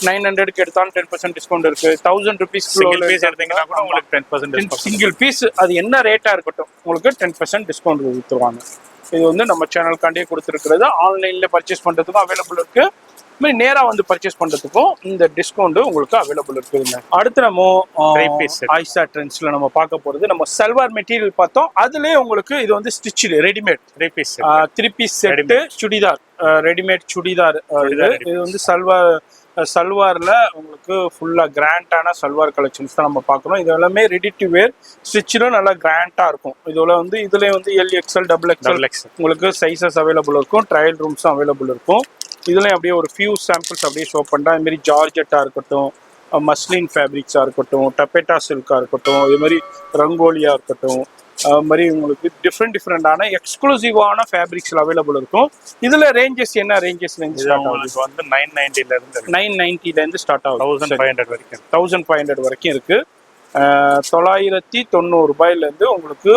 900க்கு எடுத்தாலும் 10% டிஸ்கவுண்ட் இருக்கு, 1000 ருபீஸ் எடுத்தீங்கன்னா கூட உங்களுக்கு 10% டிஸ்கவுண்ட். சிங்கிள் பீஸ் அது என்ன ரேட்டா இருக்கட்டும் உங்களுக்கு 10% டிஸ்கவுண்ட் கொடுத்துருவாங்க. இது வந்து நம்ம சேனலுக்காண்டியே கொடுத்துருக்கிறது. ஆன்லைன்ல பர்ச்சேஸ் பண்றதுக்கும் அவைலபிள் இருக்கு, மாதிரி நேரா வந்து பர்ச்சேஸ் பண்றதுக்கும் இந்த டிஸ்கவுண்ட் உங்களுக்கு அவைலபிள் இருக்குதுங்க. அடுத்து நம்ம ஐசா ட்ரெண்ட்ஸ்ல நம்ம பார்க்க போறது நம்ம சல்வார் மெட்டீரியல் பார்த்தோம். அதுலயே உங்களுக்கு இது வந்து stitch readymade 3 piece set churidar, readymade churidar. இது வந்து சல்வார்ல உங்களுக்கு ஃபுல்லா கிராண்டான சல்வார் கலெக்ஷன்ஸ் தான் நம்ம பார்க்கணும். இது எல்லாமே ரெடி டு வேர், ஸ்டிச்சிலும் நல்லா கிராண்டா இருக்கும். இதுல வந்து இதுல வந்து LXL XXL உங்களுக்கு சைசஸ் அவைலபிள் இருக்கும், ட்ரையல் ரூம்ஸும் அவைலபிள் இருக்கும். இதுலயும் அப்படியே ஒரு ஃபியூ சாம்பிள்ஸ் அப்படியே ஷோ பண்ணுறேன். இது மாதிரி ஜார்ஜெட்டா இருக்கட்டும், மஸ்லின் ஃபேப்ரிக்ஸா இருக்கட்டும், டப்பேட்டா சில்கா இருக்கட்டும், இது மாதிரி ரங்கோலியா இருக்கட்டும், அது மாதிரி உங்களுக்கு டிஃப்ரெண்டான எக்ஸ்க்ளூசிவான ஃபேப்ரிக்ஸ் அவைலபிள் இருக்கும். இதுல ரேஞ்சஸ் என்ன ரேஞ்சஸ்லேருந்து ஸ்டார்ட் ஆகுது? வந்து 990 ஸ்டார்ட் ஆகுது, 1500 வரைக்கும் 1500 வரைக்கும் இருக்கு. 990 ரூபாயிலேருந்து உங்களுக்கு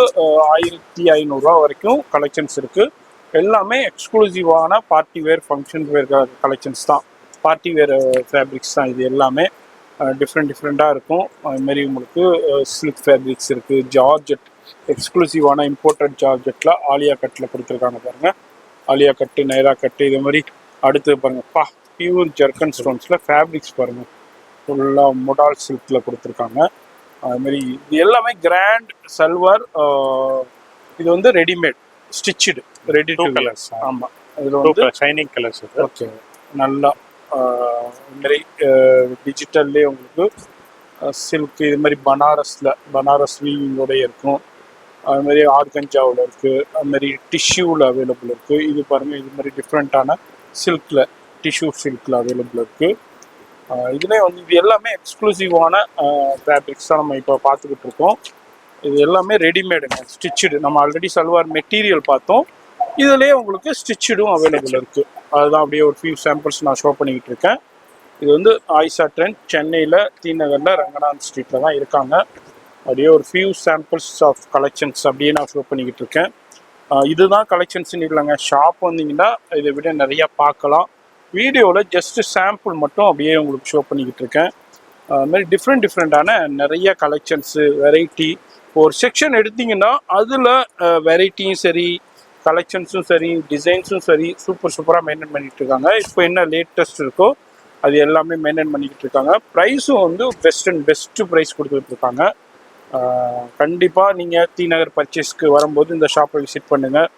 1500 ரூபா வரைக்கும் கலெக்ஷன்ஸ் இருக்கு. எல்லாமே எக்ஸ்க்ளூசிவான party wear, function wear collections தான், பார்ட்டி வேர் ஃபேப்ரிக்ஸ் தான். இது எல்லாமே டிஃப்ரெண்ட்டாக இருக்கும். அதுமாரி உங்களுக்கு சில்க் ஃபேப்ரிக்ஸ் இருக்குது, ஜார்ஜெட் எக்ஸ்க்ளூசிவான இம்போர்ட்டட் ஜார்ஜெட்டில் ஆலியா கட்டில் கொடுத்துருக்காங்க பாருங்கள். ஆலியா கட்டு, நைரா கட்டு, இது மாதிரி. அடுத்து பாருங்கப்பா, பியூர் ஜர்கன் ஸ்டோன்ஸில் ஃபேப்ரிக்ஸ் பாருங்கள், ஃபுல்லாக மொடால் சில்கில் கொடுத்துருக்காங்க. அதுமாரி இது எல்லாமே கிராண்ட் சல்வார். இது வந்து readymade stitched ready to colours. ஆமாம், இதில் வந்து ஷைனிங் கலர்ஸ். ஓகே, நல்லா இதுமாரி டிஜிட்டல்லே உங்களுக்கு சில்க், இது மாதிரி பனாரஸ் வீவிங்கோடய இருக்கும். அதுமாரி ஆர்கஞ்சாவில் இருக்குது, அதுமாரி டிஷ்யூவில் அவைலபிள் இருக்குது. இது பாருங்கள், இது மாதிரி டிஃப்ரெண்ட்டான சில்கில், டிஷ்யூ சில்கில் அவைலபிள் இருக்குது. இதுலேயே வந்து இது எல்லாமே எக்ஸ்க்ளூசிவான ஃபேப்ரிக்ஸ் தான் நம்ம இப்போ பார்த்துக்கிட்டு இருக்கோம். இது எல்லாமே ரெடிமேடுங்க, ஸ்டிச்சுடு. நம்ம ஆல்ரெடி சல்வார் மெட்டீரியல் பார்த்தோம், இதுலேயே உங்களுக்கு ஸ்டிச்சுடும் அவைலபிள் இருக்குது. அதுதான் அப்படியே ஒரு ஃபியூ சாம்பிள்ஸ் நான் ஷோ பண்ணிக்கிட்டு இருக்கேன். இது வந்து ஆயிஷா ட்ரெண்ட், சென்னையில் தீநகரில் ரங்கநாத் ஸ்ட்ரீட்டில் தான் இருக்காங்க. அப்படியே ஒரு ஃபியூ சாம்பிள்ஸ் ஆஃப் கலெக்ஷன்ஸ் அப்படியே நான் ஷோ பண்ணிக்கிட்டு இருக்கேன். இதுதான் கலெக்ஷன்ஸ்னு இல்லைங்க, ஷாப் வந்தீங்கன்னா இதை விட நிறையா பார்க்கலாம். வீடியோவில் ஜஸ்ட் சாம்பிள் மட்டும் அப்படியே உங்களுக்கு ஷோ பண்ணிக்கிட்டு இருக்கேன். அதுமாதிரி டிஃப்ரெண்டான நிறைய கலெக்ஷன்ஸு, வெரைட்டி. ஒரு செக்ஷன் எடுத்திங்கன்னா அதில் வெரைட்டியும் சரி, கலெக்ஷன்ஸும் சரி, டிசைன்ஸும் சரி, சூப்பராக மெயின்டைன் பண்ணிகிட்டு இருக்காங்க. இப்போ என்ன லேட்டஸ்ட் இருக்கோ அது எல்லாமே மெயின்டைன் பண்ணிக்கிட்டு இருக்காங்க. ப்ரைஸும் வந்து பெஸ்ட்டு ப்ரைஸ் கொடுத்துட்ருக்காங்க. கண்டிப்பாக நீங்கள் தீநகர் பர்ச்சேஸ்க்கு வரும்போது இந்த ஷாப்பை விசிட் பண்ணுங்கள்.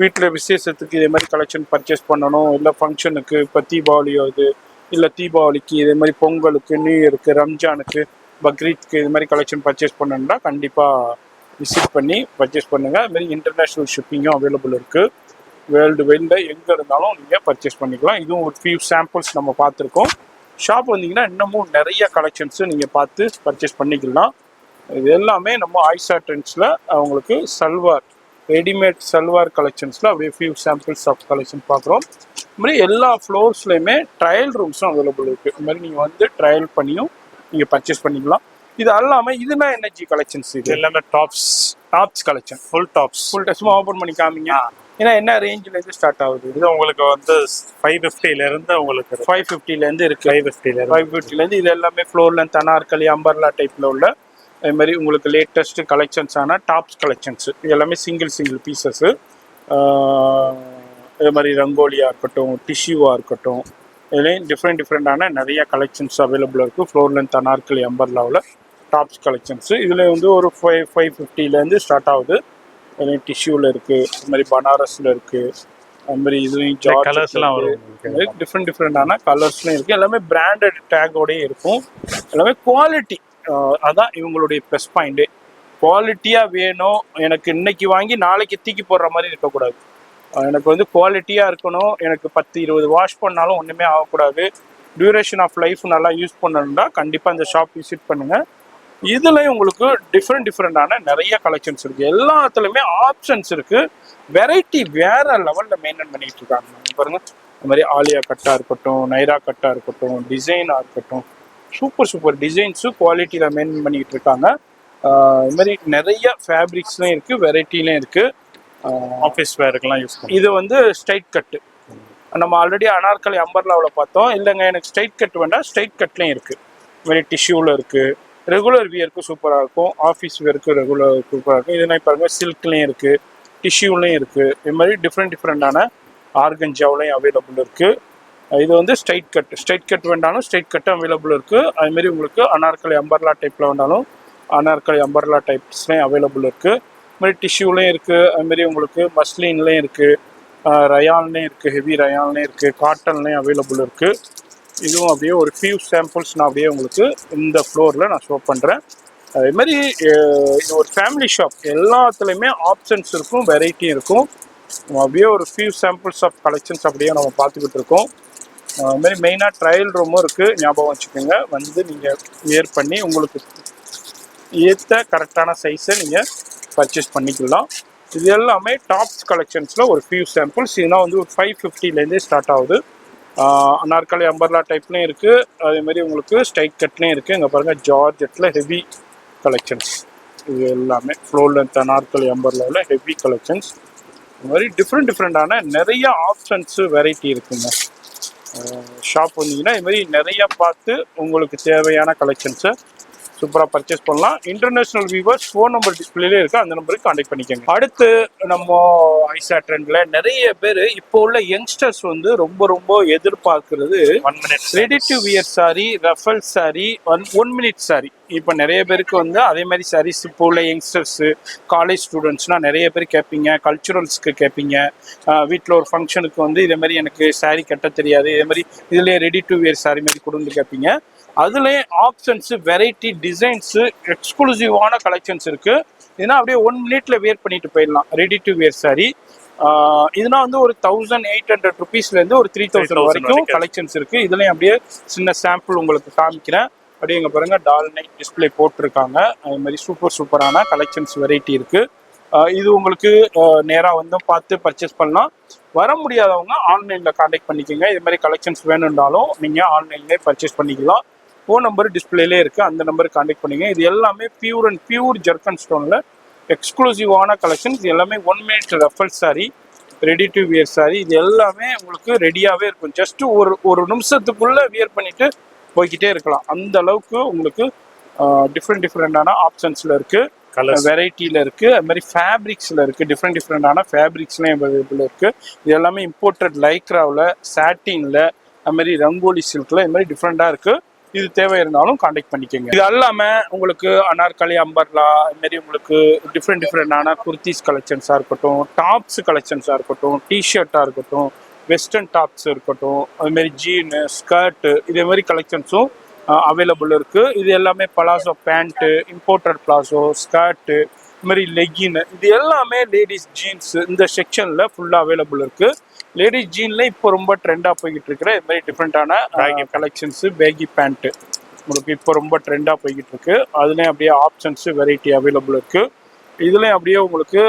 வீட்டில் விசேஷத்துக்கு இதே மாதிரி கலெக்ஷன் பர்ச்சேஸ் பண்ணணும், இல்லை ஃபங்க்ஷனுக்கு, இப்போ தீபாவளி வருது, இல்லை தீபாவளிக்கு, இதே மாதிரி பொங்கலுக்கு, நியூ இயருக்கு, ரம்ஜானுக்கு, பக்ரீத்க்கு இது மாதிரி கலெக்ஷன் பர்ச்சேஸ் பண்ணணுன்னா கண்டிப்பாக விசிட் பண்ணி பர்ச்சேஸ் பண்ணுங்கள். அதுமாரி இன்டர்நேஷ்னல் ஷிப்பிங்கும் அவைலபிள் இருக்குது. வேர்ல்டு வைடில் எங்கே இருந்தாலும் நீங்கள் பர்ச்சேஸ் பண்ணிக்கலாம். இதுவும் ஒரு ஃபியூ சாம்பிள்ஸ் நம்ம பார்த்துருக்கோம். ஷாப் வந்தீங்கன்னா இன்னமும் நிறைய கலெக்ஷன்ஸு நீங்கள் பார்த்து பர்ச்சேஸ் பண்ணிக்கலாம். இது எல்லாமே நம்ம ஆயிஷா ட்ரெண்ட்ஸில் அவங்களுக்கு சல்வார், ரெடிமேட் சல்வார் கலெக்ஷன்ஸில் அப்படியே ஃபியூ சாம்பிள்ஸ் ஆஃப் கலெக்ஷன் பார்க்குறோம். இது மாதிரி எல்லா ஃப்ளோர்ஸ்லையுமே ட்ரையல் ரூம்ஸும் அவைலபிள் இருக்குது. இது மாதிரி நீங்கள் வந்து ட்ரையல் பண்ணியும் நீங்கள் பர்ச்சேஸ் பண்ணிக்கலாம். இது அல்லாமல் இதுனா எனர்ஜி கலெக்ஷன்ஸ், இது எல்லாமே டாப்ஸ் கலெக்ஷன், ஃபுல் சும்மா ஓப்பன் பண்ணி காமிங்க. ஏன்னா என்ன ரேஞ்சிலேருந்து ஸ்டார்ட் ஆகுது? இது உங்களுக்கு வந்து 550லேருந்து உங்களுக்கு 550லேருந்து இருக்குது. 550லேருந்து இது எல்லாமே ஃப்ளோர் லென்த், அனார்கலி, அம்பர்லா டைப்பில் உள்ள அது மாதிரி உங்களுக்கு லேட்டஸ்ட் கலெக்ஷன்ஸான டாப்ஸ் கலெக்ஷன்ஸு. இது எல்லாமே சிங்கிள் பீசஸ்ஸு. இது மாதிரி ரங்கோலியாக இருக்கட்டும், டிஷ்யூவாக இருக்கட்டும், இதுலேயும் டிஃப்ரெண்டான நிறைய கலெக்ஷன்ஸ் அவைலபிள் இருக்குது. ஃப்ளோர் லென்த், அனார்கலி, அம்பர்லாவில் டாப்ஸ் கலெக்ஷன்ஸு. இதில் வந்து ஒரு 550லேருந்து ஸ்டார்ட் ஆகுது. இதுலேயும் டிஷ்யூவில் இருக்குது, இது மாதிரி பனாரஸில் இருக்குது, அது மாதிரி இதுலேயும் கலர்ஸ்லாம் வரும். டிஃப்ரெண்டான கலர்ஸ்லையும் இருக்குது. எல்லாமே பிராண்டட் டேக்கோடயே இருக்கும். எல்லாமே குவாலிட்டி, அதான் இவங்களுடைய ப்ளஸ் பாயிண்ட்டு. குவாலிட்டியாக வேணும், எனக்கு இன்னைக்கு வாங்கி நாளைக்கு தூக்கி போடுற மாதிரி இருக்கக்கூடாது. எனக்கு வந்து குவாலிட்டியாக இருக்கணும், எனக்கு 10-20 வாஷ் பண்ணாலும் ஒன்றுமே ஆகக்கூடாது, டியூரேஷன் ஆஃப் லைஃப் நல்லா யூஸ் பண்ணணும்னா கண்டிப்பாக இந்த ஷாப் விசிட் பண்ணுங்கள். இதுலேயும் உங்களுக்கு டிஃப்ரெண்டான நிறைய கலெக்ஷன்ஸ் இருக்குது, எல்லாத்துலேயுமே ஆப்ஷன்ஸ் இருக்குது, வெரைட்டி வேறு லெவலில் மெயின்டைன் பண்ணிகிட்டு இருக்காங்க. பாருங்கள், இந்த மாதிரி ஆலியா கட்டாக இருக்கட்டும், நைரா கட்டாக இருக்கட்டும், டிசைனாக இருக்கட்டும், சூப்பர் டிசைன்ஸு குவாலிட்டியில் மெயின்டைன் பண்ணிக்கிட்டு இருக்காங்க. இது மாதிரி நிறைய ஃபேப்ரிக்ஸ்லையும் இருக்குது, வெரைட்டிலையும் இருக்குது. ஆஃபீஸ் வேருக்கெல்லாம் யூஸ் பண்ணுவோம். இது வந்து ஸ்ட்ரைட் கட்டு, நம்ம ஆல்ரெடி அனார்கலி அம்பர்லாவில் பார்த்தோம். இல்லைங்க எனக்கு ஸ்ட்ரைட் கட் வேண்டாம், ஸ்ட்ரைட் கட்லேயும் இருக்குது. இது மாதிரி டிஷ்யூவில் இருக்குது, ரெகுலர் வியருக்கு சூப்பராக இருக்கும், ஆஃபீஸ் வியருக்கு ரெகுலர் சூப்பராக இருக்கும். இதுனா பாருங்கள் சில்க்லேயும் இருக்குது, டிஷ்யூலையும் இருக்குது. இது மாதிரி டிஃப்ரெண்டான ஆர்கன்ஜாவிலையும் அவைலபிள் இருக்குது. இது வந்து ஸ்ட்ரைட் கட் வேண்டாலும் ஸ்ட்ரைட் கட்டும் அவைலபிள் இருக்குது. அதுமாரி உங்களுக்கு அனார்கலி அம்பர்லா டைப்பில் வேண்டாலும் அனார்கலி அம்பர்லா டைப்ஸ்லேயும் அவைலபிள் இருக்குது. இது மாதிரி டிஷ்யூலையும் இருக்குது, அதுமாரி உங்களுக்கு மஸ்லின்லேயும் இருக்குது, ரயான்லேயும் இருக்குது, ஹெவி ரயான்லேயும் இருக்குது, காட்டன்லேயும் அவைலபிள் இருக்குது. இதுவும் அப்படியே ஒரு ஃபியூ சாம்பிள்ஸ் நான் அப்படியே உங்களுக்கு இந்த ஃப்ளோரில் நான் ஷோ பண்ணுறேன். அதுமாரி இது ஒரு ஃபேமிலி ஷாப், எல்லாத்துலேயுமே ஆப்ஷன்ஸ் இருக்கும், வெரைட்டியும் இருக்கும். அப்படியே ஒரு ஃபியூ சாம்பிள்ஸ் ஆஃப் கலெக்ஷன்ஸ் அப்படியே நம்ம பார்த்துக்கிட்டு இருக்கோம். அதுமாரி மெயினாக ட்ரையல் ரூமும் இருக்குது, ஞாபகம் வச்சுக்கோங்க. வந்து நீங்கள் வியர் பண்ணி உங்களுக்கு ஏற்ற கரெக்டான சைஸை நீங்கள் பர்ச்சேஸ் பண்ணிக்கலாம். இது எல்லாமே டாப்ஸ் கலெக்ஷன்ஸில் ஒரு ஃபியூ சாம்பிள்ஸ். இதெல்லாம் வந்து ஒரு 550லேருந்தே ஸ்டார்ட் ஆகுது. அனார்கலி அம்பர்லா டைப்லேயும் இருக்குது, அதேமாதிரி உங்களுக்கு ஸ்ட்ரைட் கட்லேயும் இருக்குது. இங்கே பாருங்கள் ஜார்ஜெட்டில் ஹெவி கலெக்ஷன்ஸ், இது எல்லாமே ஃப்ளோர் லென்த் அனார்கலி அம்பர்லாவில் ஹெவி கலெக்ஷன்ஸ். இந்த மாதிரி டிஃப்ரெண்டான நிறைய ஆப்ஷன்ஸு வெரைட்டி இருக்குங்க. ஷாப் வந்தீங்கன்னா இது மாதிரி நிறைய பார்த்து உங்களுக்கு தேவையான கலெக்ஷன்ஸை சூப்பராக பர்ச்சேஸ் பண்ணலாம். இன்டர்நேஷனல் வியூவர்ஸ் ஃபோன் நம்பர் டிஸ்பிளேலே இருக்குது, அந்த நம்பருக்கு கான்டாக்ட் பண்ணிக்கோங்க. அடுத்து நம்ம ஐசா ட்ரெண்டில் நிறைய பேர் இப்போ உள்ள யங்ஸ்டர்ஸ் வந்து ரொம்ப எதிர்பார்க்கறது 1 minute ready to wear sorry, raffle sorry, 1 minute sorry. இப்போ நிறைய பேருக்கு வந்து அதே மாதிரி சாரீஸ் இப்போ உள்ள யங்ஸ்டர்ஸு, காலேஜ் ஸ்டூடெண்ட்ஸ்னால் நிறைய பேர் கேட்பீங்க, கல்ச்சுரல்ஸ்க்கு கேட்பீங்க, வீட்டில் ஒரு ஃபங்க்ஷனுக்கு வந்து இதே மாதிரி எனக்கு சாரீ கட்ட தெரியாது, இதே மாதிரி இதுலேயே ரெடி டு வியர் சாரி மாதிரி கொடுன்னு கேட்பீங்க. அதுலேயே ஆப்ஷன்ஸு, வெரைட்டி, டிசைன்ஸு, எக்ஸ்க்ளூசிவான கலெக்ஷன்ஸ் இருக்குது. இதுனா அப்படியே 1 minute வியர் பண்ணிட்டு போயிடலாம். ரெடி டு வியர் சாரி இதுனா வந்து ஒரு 1800 rupeesலேருந்து ஒரு 3000 வரைக்கும் கலெக்ஷன்ஸ் இருக்குது. இதுலேயும் அப்படியே சின்ன சாம்பிள் உங்களுக்கு காமிக்கிறேன். அப்படியே இங்கே பாருங்கள், டால் நைட் டிஸ்பிளே போட்டிருக்காங்க. அது மாதிரி சூப்பரான கலெக்ஷன்ஸ் வெரைட்டி இருக்குது. இது உங்களுக்கு நேராக வந்து பார்த்து பர்ச்சேஸ் பண்ணலாம். வர முடியாதவங்க ஆன்லைனில் கான்டாக்ட் பண்ணிக்கோங்க. இது மாதிரி கலெக்ஷன்ஸ் வேணும்னாலும் நீங்கள் ஆன்லைன்லேயே பர்ச்சேஸ் பண்ணிக்கலாம். ஃபோன் நம்பர் டிஸ்பிளேலே இருக்குது, அந்த நம்பருக்கு கான்டாக்ட் பண்ணிங்க. இது எல்லாமே பியூர் ஜர்க்கன் ஸ்டோனில் எக்ஸ்க்ளூசிவான கலெக்ஷன்ஸ். இது எல்லாமே 1 minute raffle sorry, ready to wear sorry. இது எல்லாமே உங்களுக்கு ரெடியாகவே இருக்கும். ஜஸ்ட்டு ஒரு நிமிஷத்துக்குள்ளே வியர் பண்ணிவிட்டு போய்கிட்டே இருக்கலாம். அந்த அளவுக்கு உங்களுக்கு டிஃப்ரெண்டான ஆப்ஷன்ஸில் இருக்குது, வெரைட்டியில் இருக்குது. அது மாதிரி ஃபேப்ரிக்ஸில் இருக்குது, டிஃப்ரெண்டான ஃபேப்ரிக்ஸ்லேயும் அவைலபிள் இருக்குது. இது எல்லாமே இம்போர்ட்டட் லைக்ராவில், சாட்டினில், அது மாதிரி ரங்கோலி சில்கில், இது மாதிரி டிஃப்ரெண்ட்டாக இருக்குது. இது தேவை இருந்தாலும் கான்டாக்ட் பண்ணிக்கோங்க. இது எல்லாமே உங்களுக்கு அனார்கலி அம்பர்லா, அது மாதிரி உங்களுக்கு டிஃப்ரெண்டான குர்த்திஸ் கலெக்ஷன்ஸாக இருக்கட்டும், டாப்ஸ் கலெக்ஷன்ஸாக இருக்கட்டும், டிஷர்ட்டாக இருக்கட்டும், வெஸ்டர்ன் டாப்ஸ் இருக்கட்டும், அதுமாரி ஜீனு, ஸ்கர்ட்டு, இதே மாதிரி கலெக்ஷன்ஸும் அவைலபிள் இருக்குது. இது எல்லாமே palazzo pant, imported palazzo, skirt, இது மாதிரி லெகின், இது எல்லாமே லேடிஸ் ஜீன்ஸ் இந்த செக்ஷனில் ஃபுல்லாக அவைலபிள் இருக்குது. லேடிஸ் ஜீன்ல இப்போ ரொம்ப ட்ரெண்டாக போய்கிட்டு இருக்கிற இது மாதிரி டிஃப்ரெண்டான கலெக்ஷன்ஸு, பேகி பேண்ட்டு உங்களுக்கு இப்போ ரொம்ப ட்ரெண்டாக போய்கிட்டு இருக்கு. அதுலேயும் அப்படியே ஆப்ஷன்ஸு, வெரைட்டி அவைலபிள் இருக்குது. இதுலேயும் அப்படியே உங்களுக்கு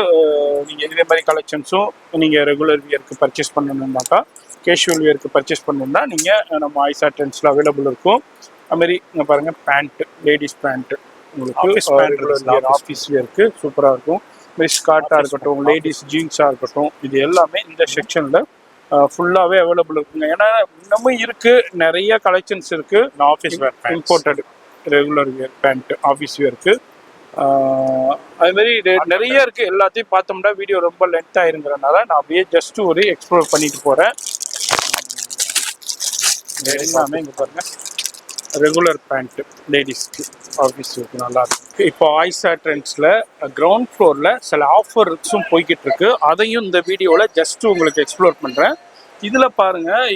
நீங்கள் இதே மாதிரி கலெக்ஷன்ஸும் நீங்கள் ரெகுலர் வியருக்கு பர்ச்சேஸ் பண்ணணுன்னாக்கா, கேஷுவல் வியருக்கு பர்ச்சேஸ் பண்ணணுன்னா நீங்கள் நம்ம ஐசா ட்ரெண்ட்ஸில் அவைலபிள் இருக்கும். அதுமாரி இங்கே பாருங்கள், பேண்ட்டு, லேடிஸ் பேண்ட்டு உங்களுக்கு ஆஃபீஸ் வியருக்கு சூப்பராக இருக்கும். மாதிரி ஸ்கர்ட்டாக இருக்கட்டும், லேடிஸ் ஜீன்ஸாக இருக்கட்டும், இது எல்லாமே இந்த செக்ஷனில் ஃபுல்லாகவே அவைலபிள் இருக்குங்க. ஏன்னா இன்னமும் இருக்குது, நிறைய கலெக்ஷன்ஸ் இருக்குது. Office wear, imported regular wear pant, office வியருக்கு அதுமாரி நிறைய இருக்குது. எல்லாத்தையும் பார்த்தோம்னா வீடியோ ரொம்ப லென்த் ஆயிருங்கிறனால நான் அப்படியே ஜஸ்ட் ஒரு எக்ஸ்ப்ளோர் பண்ணிட்டு போகிறேன். எல்லாமே இங்கே பாருங்கள், ரெகுலர் பேண்ட்டு லேடிஸ்க்கு, ஆஃபீஸ் இருக்குது, நல்லாயிருக்கு. இப்போ ஐசா ட்ரெண்ட்ஸில் கிரவுண்ட் ஃப்ளோரில் சில ஆஃபர்ஸும் போய்கிட்டு இருக்கு. அதையும் இந்த வீடியோவில் ஜஸ்ட்டு உங்களுக்கு எக்ஸ்ப்ளோர் பண்ணுறேன். இதில் பாருங்கள்,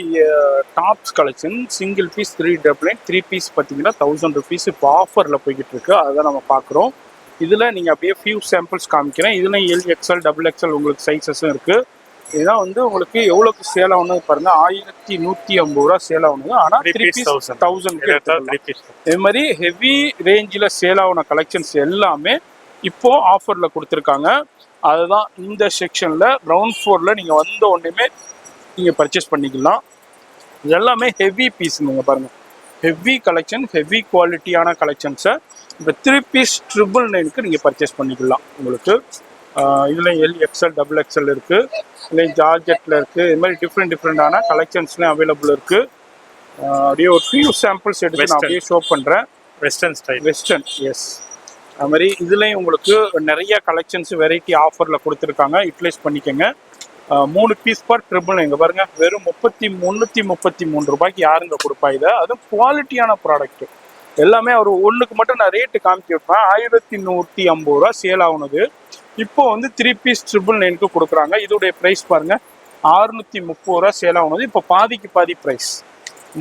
tops collection single piece 399, 3 piece பார்த்தீங்கன்னா 1000 rupees இப்போ ஆஃபரில் போய்கிட்டு இருக்கு. அதை நம்ம பார்க்குறோம். இதில் நீங்கள் அப்படியே ஃபியூ சாம்பிள்ஸ் காமிக்கிறேன். இதுலையும் XL, XXL உங்களுக்கு சைஸஸும் இருக்குது. இதுதான் வந்து உங்களுக்கு எவ்வளோக்கு சேல் ஆகணும் பாருங்க, 1150 ரூபா சேல் ஆகணும். ஆனால் 3 பீஸ் 1000. இது மாதிரி ஹெவி ரேஞ்சில் சேல் ஆகின கலெக்ஷன்ஸ் எல்லாமே இப்போ ஆஃபரில் கொடுத்துருக்காங்க. அதுதான் இந்த செக்ஷனில் கிரவுண்ட் ஃப்ளோரில் நீங்கள் வந்த உடனே நீங்கள் பர்ச்சேஸ் பண்ணிக்கலாம். இது எல்லாமே ஹெவி பீஸ். நீங்கள் பாருங்கள், ஹெவி கலெக்ஷன், ஹெவி குவாலிட்டியான கலெக்ஷன்ஸை இப்போ 3 பீஸ் 999க்கு நீங்கள் பர்ச்சேஸ் பண்ணிக்கலாம். உங்களுக்கு இதில் எல்எக்ஸ்எல் XXL இருக்குது, இல்லை ஜார்ஜெட்டில் இருக்குது. இது மாதிரி டிஃப்ரெண்டான கலெக்ஷன்ஸ்லேயும் அவைலபிள் இருக்குது. அப்படியே ஒரு ஃபியூ சாம்பிள்ஸ் எடுத்து நான் அப்படியே ஷோ பண்ணுறேன். வெஸ்டர்ன் எஸ். அது மாதிரி இதுலேயும் உங்களுக்கு நிறைய கலெக்ஷன்ஸ் வெரைட்டி ஆஃபரில் கொடுத்துருக்காங்க. யூட்டிலைஸ் பண்ணிக்கோங்க. 3 பீஸ் ஃபார் 999. இங்கே பாருங்கள், வெறும் 333 ரூபாய்க்கு யாருங்க கொடுப்பா இதை? அதுவும் குவாலிட்டியான ப்ராடக்ட்டு எல்லாமே. அவர் ஒன்றுக்கு மட்டும் நான் ரேட்டு காமிச்சு விட்பேன். 1150 ரூபா சேல் ஆகுனது இப்போ வந்து 3 பீஸ் 999க்கு கொடுக்குறாங்க. இதோடைய ப்ரைஸ் பாருங்கள், 630 ரூபா சேல் ஆகுனது இப்போ பாதிக்கு பாதி ப்ரைஸ்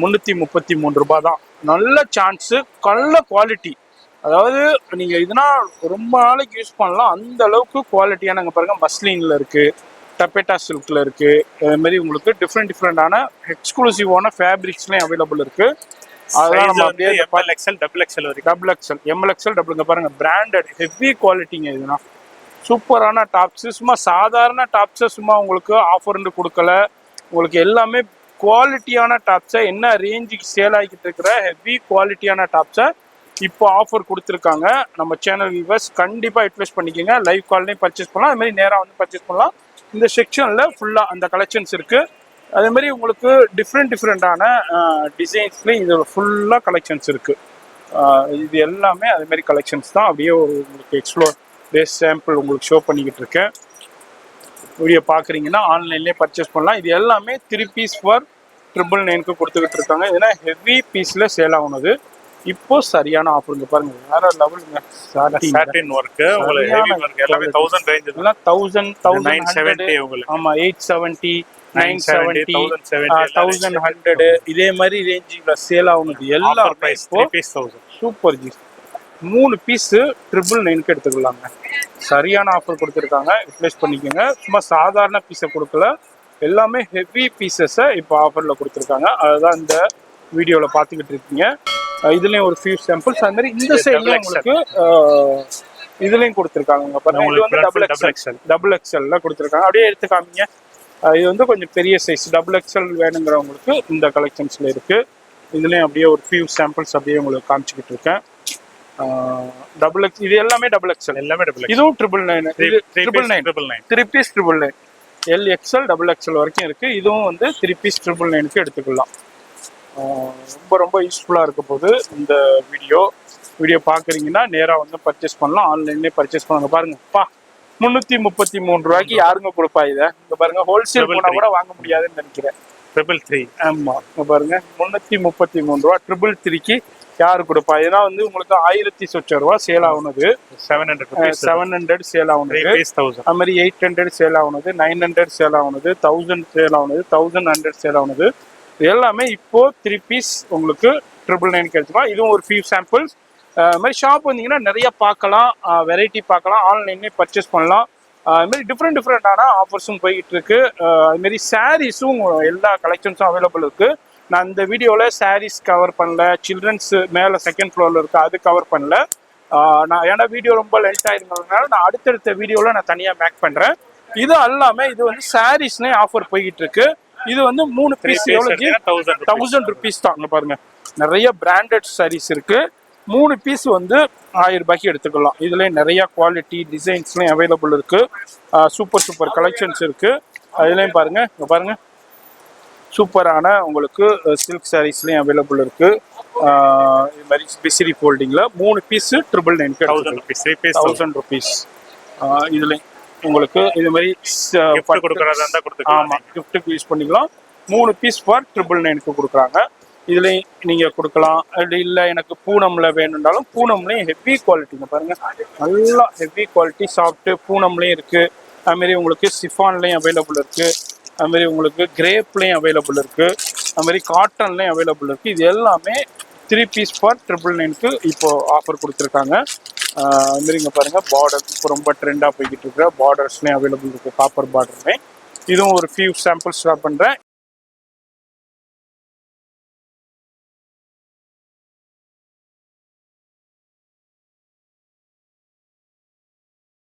333 ரூபா தான். நல்ல சான்ஸு, நல்ல குவாலிட்டி. அதாவது நீங்கள் இதுனா ரொம்ப நாளைக்கு யூஸ் பண்ணலாம், அந்த அளவுக்கு குவாலிட்டியான. நாங்கள் பாருங்கள், மஸ்லினில் இருக்குது, டப்பேட்டா சில்கில் இருக்குது. அதுமாரி உங்களுக்கு டிஃப்ரெண்டான எக்ஸ்க்ளூசிவான ஃபேப்ரிக்ஸ்லேயும் அவைலபிள் இருக்குது. அதெல்லாம் நம்ம அப்படியே XL MLXL இங்கே பாருங்கள், பிராண்டட் ஹெவி குவாலிட்டிங்க. இதுனா சூப்பரான டாப்ஸு. சும்மா சாதாரண டாப்ஸை சும்மா உங்களுக்கு ஆஃபர்னு கொடுக்கல. உங்களுக்கு எல்லாமே குவாலிட்டியான டாப்ஸை, என்ன ரேஞ்சுக்கு சேல் ஆகிக்கிட்டு இருக்கிற ஹெவி குவாலிட்டியான டாப்ஸை இப்போ ஆஃபர் கொடுத்துருக்காங்க. நம்ம சேனல் வியூவர்ஸ் கண்டிப்பாக யூட்டிலைஸ் பண்ணிக்கோங்க. லைவ் கால்லையும் பர்ச்சேஸ் பண்ணலாம், அதுமாதிரி நேராக வந்து பர்ச்சேஸ் பண்ணலாம். இந்த செக்ஷனில் ஃபுல்லாக அந்த கலெக்ஷன்ஸ் இருக்குது. அதேமாதிரி உங்களுக்கு டிஃப்ரெண்டான டிசைன்ஸ்லேயும் இது ஃபுல்லாக கலெக்ஷன்ஸ் இருக்குது. இது எல்லாமே அதுமாரி கலெக்ஷன்ஸ் தான். அப்படியே ஒரு உங்களுக்கு எக்ஸ்ப்ளோர் பேஸ் சாம்பிள் உங்களுக்கு ஷோ பண்ணிக்கிட்டு இருக்கேன். வீடியோ பார்க்குறீங்கன்னா ஆன்லைன்லேயே பர்ச்சேஸ் பண்ணலாம். இது எல்லாமே 3 பீஸ் ஃபார் 999க்கு கொடுத்துக்கிட்டு இருக்காங்க. இதெல்லாம் ஹெவி பீஸில் சேல் ஆகுனது இப்போ சரியான ஆஃபருங்க. பாருங்க, வேற லெவலுங்க. சாட்டின் வர்க், உங்களுக்கு ஹெவி வர்க் எல்லாமே 1000 ரேஞ்ச். இதெல்லாம் 1000 970 உங்களுக்கு. ஆமா, 870 970 1100 இதே மாதிரி ரேஞ்சில் சேல் ஆகுனது எல்லாம் price 3 piece 1000. Super ji. 3 piece 999க்கு எடுத்துக்கலாங்க. சரியான ஆஃபர் கொடுத்துருக்காங்க, யூட்டிலைஸ் பண்ணிக்கோங்க. சும்மா சாதாரண பீஸை கொடுக்கல, எல்லாமே ஹெவி பீசஸை இப்போ ஆஃபரில் கொடுத்துருக்காங்க. அதுதான் இந்த வீடியோவில் பார்த்துக்கிட்டு இருக்கீங்க. இதுலேயும் ஒரு ஃபியூ சாம்பிள்ஸ். அது மாதிரி இந்த சைட்லேயும் உங்களுக்கு இதுலேயும் கொடுத்துருக்காங்க. பாருங்க, இது வந்து XXL கொடுத்துருக்காங்க. அப்படியே எடுத்து காமிங்க. இது வந்து கொஞ்சம் பெரிய சைஸ் XXL வேணுங்கிறவங்களுக்கு இந்த கலெக்ஷன்ஸில் இருக்குது. இதுலேயும் அப்படியே ஒரு ஃபியூ சாம்பிள்ஸ் அப்படியே உங்களுக்கு காமிச்சிக்கிட்டு இருக்கேன். இது எல்லாமே XXL, எல்லாமே இதுவும் 999 3 பீஸ் 999. LXL XXL வரைக்கும் இருக்குது. இதுவும் வந்து 3 பீஸ் 999க்கு எடுத்துக்கலாம். ரொம்ப யூஸ்ஃபுல்லாக இருக்க போது இந்த வீடியோ பார்க்குறீங்கன்னா நேராக வந்து பர்ச்சேஸ் பண்ணலாம், ஆன்லைன்லேயே பர்ச்சேஸ் பண்ணுங்க. பாருங்கப்பா, 333 ரூபாய்க்கு யாருங்க கொடுப்பா இதை? இங்கே பாருங்க, ஹோல்சேல் போனால் கூட வாங்க முடியாதுன்னு நினைக்கிறேன். 333. ஆமாம், இங்கே பாருங்க, 333 ரூபா 333க்கு யாரு கொடுப்பா? ஏன்னா வந்து உங்களுக்கு 1000 சொச்ச ரூபா சேல் ஆகுனது, 700 சேல் ஆகுனது, அது மாதிரி 800 சேல் ஆகுனது, 900 சேல் ஆகுனது, 1000 சேல் ஆகுனது, 1100 சேல் ஆகுனது. எல்லாமே இப்போ 3 பீஸ் உங்களுக்கு 999க்கு எடுத்துக்கலாம். இதுவும் ஒரு ஃபியூ சாம்பிள்ஸ். அது மாதிரி ஷாப் வந்தீங்கன்னா நிறைய பார்க்கலாம், வெரைட்டி பார்க்கலாம், ஆன்லைன்லேயே பர்ச்சேஸ் பண்ணலாம். அது மாதிரி டிஃப்ரெண்டான ஆஃபர்ஸும் போய்கிட்டு இருக்கு. அதுமாரி சாரீஸும் எல்லா கலெக்ஷன்ஸும் அவைலபிள் இருக்கு. நான் இந்த வீடியோவில் சாரீஸ் கவர் பண்ணல, சில்ட்ரன்ஸ் மேலே செகண்ட் ஃப்ளோரில் இருக்கு, அது கவர் பண்ணல. நான் ஏன்னா வீடியோ ரொம்ப லென்த்தாக இருந்ததுனால நான் அடுத்தடுத்த வீடியோவில் நான் தனியாக மேக் பண்ணுறேன். இது அல்லாமல் இது வந்து சாரீஸ்னே ஆஃபர் போய்கிட்டு இருக்கு. இது வந்து 3 பீஸ் எவ்வளோக்கு? 1000 ருபீஸ் தான். அங்கே பாருங்க, நிறைய பிராண்டட் சாரீஸ் இருக்கு. 3 பீஸ் வந்து 1000 ரூபாய்க்கு எடுத்துக்கலாம். இதுல நிறைய குவாலிட்டி டிசைன்ஸ்லையும் அவைலபிள் இருக்கு. சூப்பர் கலெக்ஷன்ஸ் இருக்கு. அதுலேயும் பாருங்க, இங்கே பாருங்க, சூப்பரான உங்களுக்கு சில்க் சாரீஸ்லையும் அவைலபிள் இருக்கு. இது மாதிரி பிசிறி ஃபோல்டிங்கில் 3 பீஸு 999 1000 ருபீஸ். இதுலேயும் உங்களுக்கு இது மாதிரி ஆமாம், கிஃப்ட்டுக்கு யூஸ் பண்ணிக்கலாம். 3 பீஸ் ஃபார் 999க்கு கொடுக்குறாங்க. இதுலேயும் நீங்கள் கொடுக்கலாம். அப்படி இல்லை எனக்கு பூனமில் வேணும்னாலும் பூனம்லேயும் ஹெவி குவாலிட்டிங்க பாருங்கள், நல்லா ஹெவி குவாலிட்டி சாஃப்ட்டு பூனம்லேயும் இருக்குது. அதுமாரி உங்களுக்கு சிஃபான்லேயும் அவைலபிள் இருக்குது. அதுமாரி உங்களுக்கு கிரேப்லேயும் அவைலபிள் இருக்குது. அதுமாரி காட்டன்லேயும் அவைலபிள் இருக்குது. இது எல்லாமே 3 பீஸ் ஃபார் 999க்கு இப்போது ஆஃபர் கொடுத்துருக்காங்க. அதுமாரி இங்கே பாருங்கள், பார்டர் இப்போ ரொம்ப ட்ரெண்டாக போய்கிட்டு இருக்கிற பார்டர்ஸ்லேயும் அவைலபிள் இருக்குது. காப்பர் பார்டர்லேயும் இதுவும் ஒரு ஃபியூ சாம்பிள்ஸ் ட்ரா பண்றேன்.